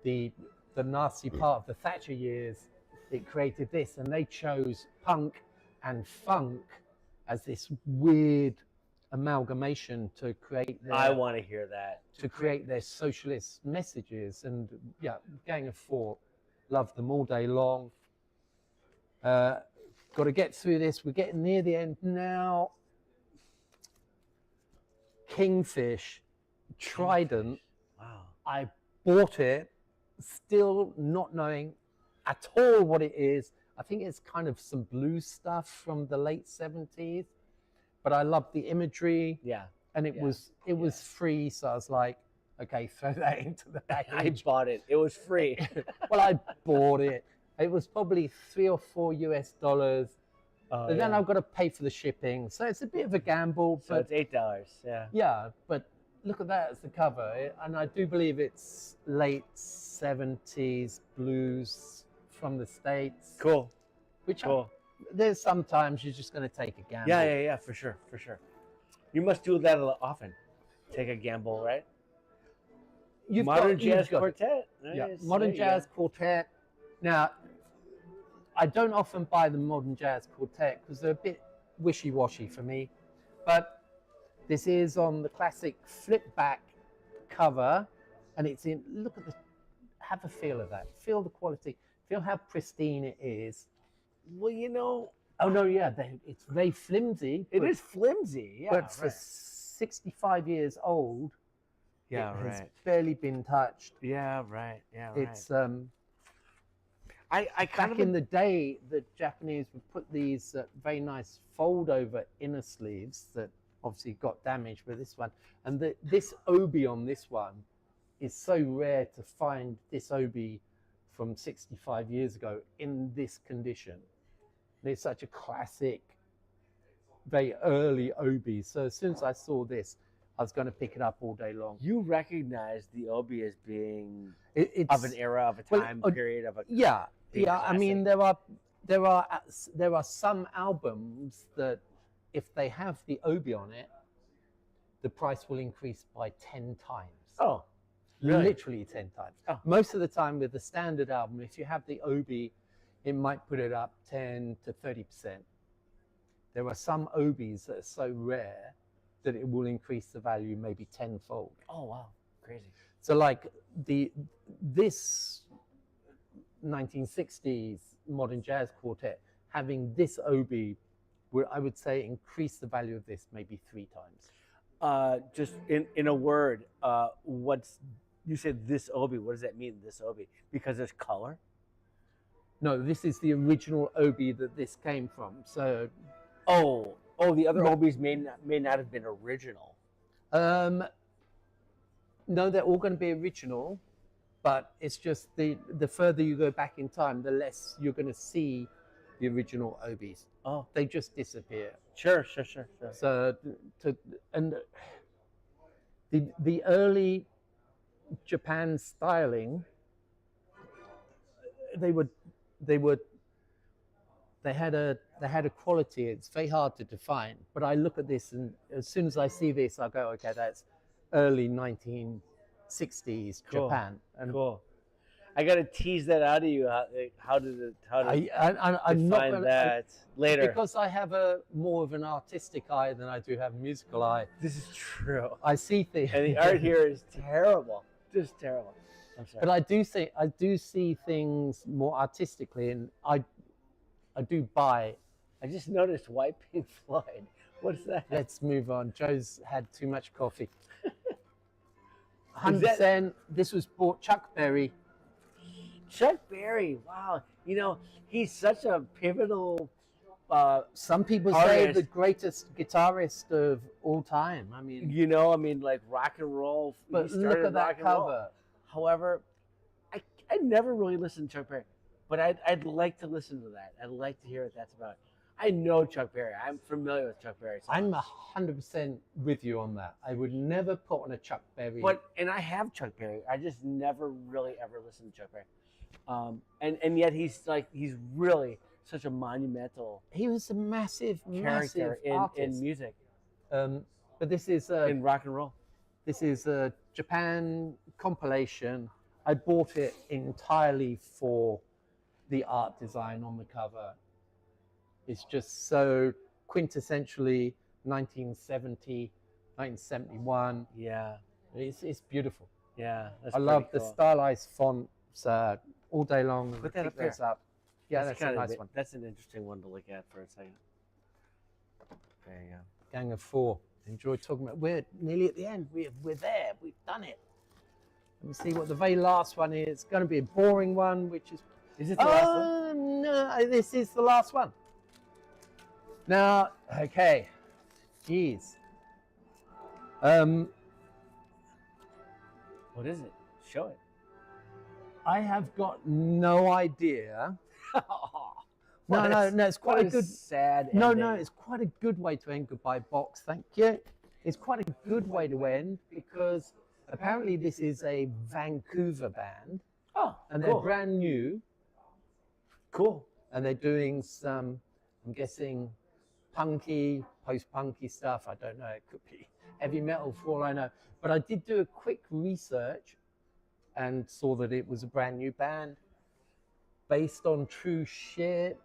the nasty part of the Thatcher years, it created this, and they chose punk and funk as this weird amalgamation to create I want to hear that. to create their socialist messages. And yeah, Gang of Four, love them all day long. Got to get through this. We're getting near the end now. Kingfish, Trident. Wow. I bought it, still not knowing at all what it is. I think it's kind of some blues stuff from the late 70s, but I loved the imagery. Yeah. And it was free, so I was like, okay, throw that into the I package. bought it. It was free. Well, I bought it. It was probably $3 or $4 US. But then I've got to pay for the shipping, so it's a bit of a gamble. So but it's $8. Yeah. yeah, but look at that as the cover, and I do believe it's late 70s blues from the States. Cool. Which Cool. there's sometimes you're just going to take a gamble. Yeah, for sure. You must do that a lot often. Take a gamble, right? Modern Jazz Quartet. Yeah, Nice. Modern There you Jazz Quartet. Now, I don't often buy the Modern Jazz Quartet because they're a bit wishy-washy for me, but this is on the classic flip back cover, and it's in, look at the, have a feel of that, feel the quality, feel how pristine it is. Well, you know. Oh no, yeah, it's very flimsy. It is flimsy, yeah. But for 65 years old, it has barely been touched. Yeah, right. Yeah, right. It's I kind back of in the day, the Japanese would put these very nice fold-over inner sleeves that obviously got damaged with this one, and this obi on this one is so rare to find this obi from 65 years ago in this condition. And it's such a classic, very early obi. So as soon as I saw this, I was going to pick it up all day long. You recognize the obi as being It's of an era, of a time period, of a yeah. classic. I mean, there are some albums that if they have the obi on it, the price will increase by 10 times. Oh, really? Literally 10 times. Oh. Most of the time with the standard album, if you have the obi, it might put it up 10 to 30%. There are some obis that are so rare that it will increase the value maybe tenfold. Oh, wow. Crazy. So like this 1960s Modern Jazz Quartet, having this obi would, I would say, increase the value of this maybe 3 times. Just in a word, you said this obi. What does that mean, this obi? Because there's color? No, this is the original obi that this came from. So, the other obis may not have been original. no, they're all going to be original, but it's just the further you go back in time, the less you're going to see the original obis. Oh, They just disappear. sure. So, the early Japan styling, they had a quality. It's very hard to define. But I look at this, and as soon as I see this, I go, okay, that's early 1960s Cool. Japan. And Cool. I gotta tease that out of you. How to I'm not define gonna, that later. because I have more of an artistic eye than I do have a musical eye. This is true. I see things, And the art here is terrible. Just terrible. I'm sorry. but I do see things more artistically, and I do buy. I just noticed White Pink Floyd. What's that? Let's move on. Joe's had too much coffee. 100%. This was bought Chuck Berry. Chuck Berry. Wow. You know, he's such a pivotal. Some people say artist. the greatest guitarist of all time. I mean, You know, I mean, like rock and roll. but he started look at that rock and roll. cover. However, I never really listened to Chuck Berry, but I'd like to listen to that. I'd like to hear what that's about. I know Chuck Berry. I'm familiar with Chuck Berry. I'm 100% with you on that. I would never put on a Chuck Berry. And I have Chuck Berry. I just never really ever listened to Chuck Berry. And yet he's really such a monumental he was a massive character in artist. music, But this is in rock and roll. This is a Japan compilation. I bought it entirely for the art design on the cover. It's just so quintessentially 1970, 1971. Yeah. It's beautiful. Yeah. That's I love pretty the cool. stylized fonts all day long. Put that Pick up there. those up. Yeah, that's a kinda nice one. That's an interesting one to look at for a second. There you go. Gang of Four. Enjoy talking about. We're nearly at the end. We're there. We've done it. Let me see what the very last one is. It's going to be a boring one, which is. Is it the last one? No, this is the last one. Now, okay. Jeez. What is it? Show it. I have got no idea. No, it's quite a good. Sad. No, ending. it's quite a good way to end Goodbye Box. Thank you. It's quite a good way to end because apparently this is a Vancouver band Oh, and cool. they're brand new. Cool. And they're doing some, I'm guessing, punky, post-punky stuff. I don't know. It could be heavy metal for all I know. But I did do a quick research and saw that it was a brand new band based on true shit.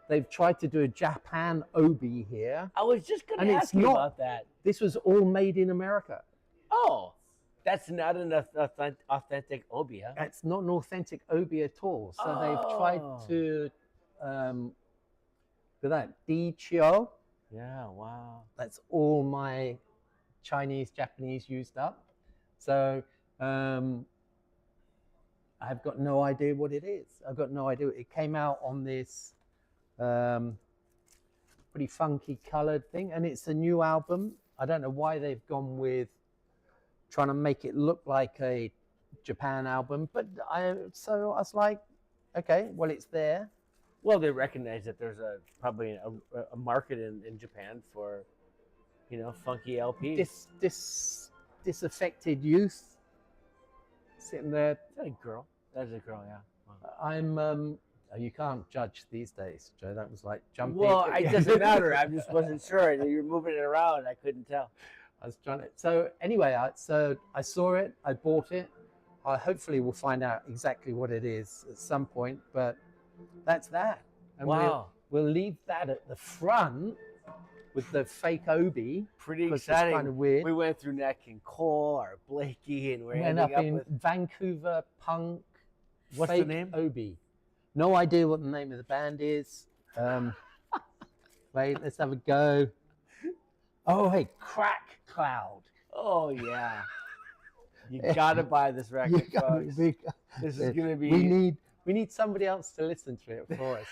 They've tried to do a Japan obi here. I was just going And to it's ask you not- about that. This was all made in America. Oh, that's not an authentic obi, huh? It's not an authentic obi at all. So they've tried Oh. to, look at that, Dichio. Yeah, wow. That's all my Chinese, Japanese used up. So I've got no idea what it is. I've got no idea. It came out on this pretty funky colored thing, and it's a new album. I don't know why they've gone with trying to make it look like a Japan album, but so I was like, okay, well, it's there. Well, they recognize that there's probably a market in Japan for, funky LPs. Disaffected youth sitting there. Is that a girl? That's a girl, yeah. Wow. I'm you can't judge these days, Joe. That was like jumping. Well, it doesn't matter. I just wasn't sure. You're moving it around. I couldn't tell. I was trying to. So anyway, so I saw it. I bought it. I hopefully will find out exactly what it is at some point. But that's that. And Wow. we'll leave that at the front with the fake obi. Pretty 'cause it's exciting. kind of weird. We went through Neck and Cole, or Blakey, and we're We end ending up up in with Vancouver punk. What's the fake name? Obi. No idea what the name of the band is. Wait, let's have a go. Oh, hey, Crack Cloud. Oh yeah. You gotta buy this record, folks. This is gonna be. We need somebody else to listen to it for us.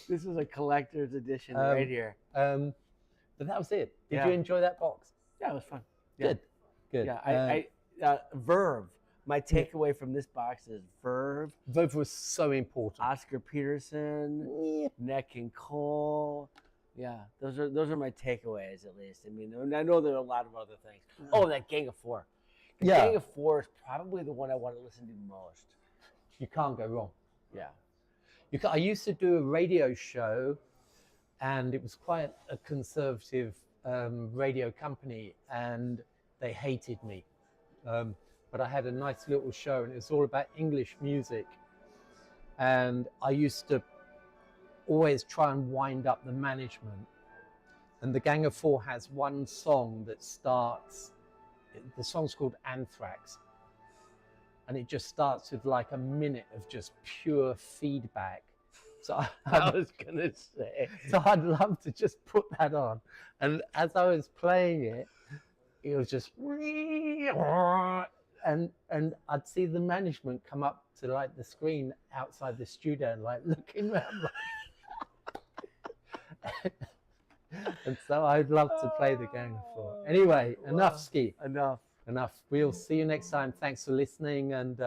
This is a collector's edition right here. But that was it. Did Yeah. you enjoy that box? Yeah, it was fun. Yeah. Good. Yeah, Verve. My takeaway from this box is Verve, Verve was so important. Oscar Peterson, Yeah. Neck and Cole. Yeah, those are my takeaways at least. I mean, and I know there are a lot of other things. Oh, that Gang of Four. The Yeah. Gang of Four is probably the one I want to listen to most. You can't go wrong. Yeah. I used to do a radio show, and it was quite a conservative radio company, and they hated me. But I had a nice little show, and it was all about English music. And I used to always try and wind up the management. And the Gang of Four has one song that starts, the song's called Anthrax. And it just starts with like a minute of just pure feedback. So I was gonna say. So I'd love to just put that on. And as I was playing it, it was just and I'd see the management come up to like the screen outside the studio and like looking around like and so I'd love to play the Gang of Four. Anyway, enough ski. Enough. We'll see you next time. Thanks for listening, and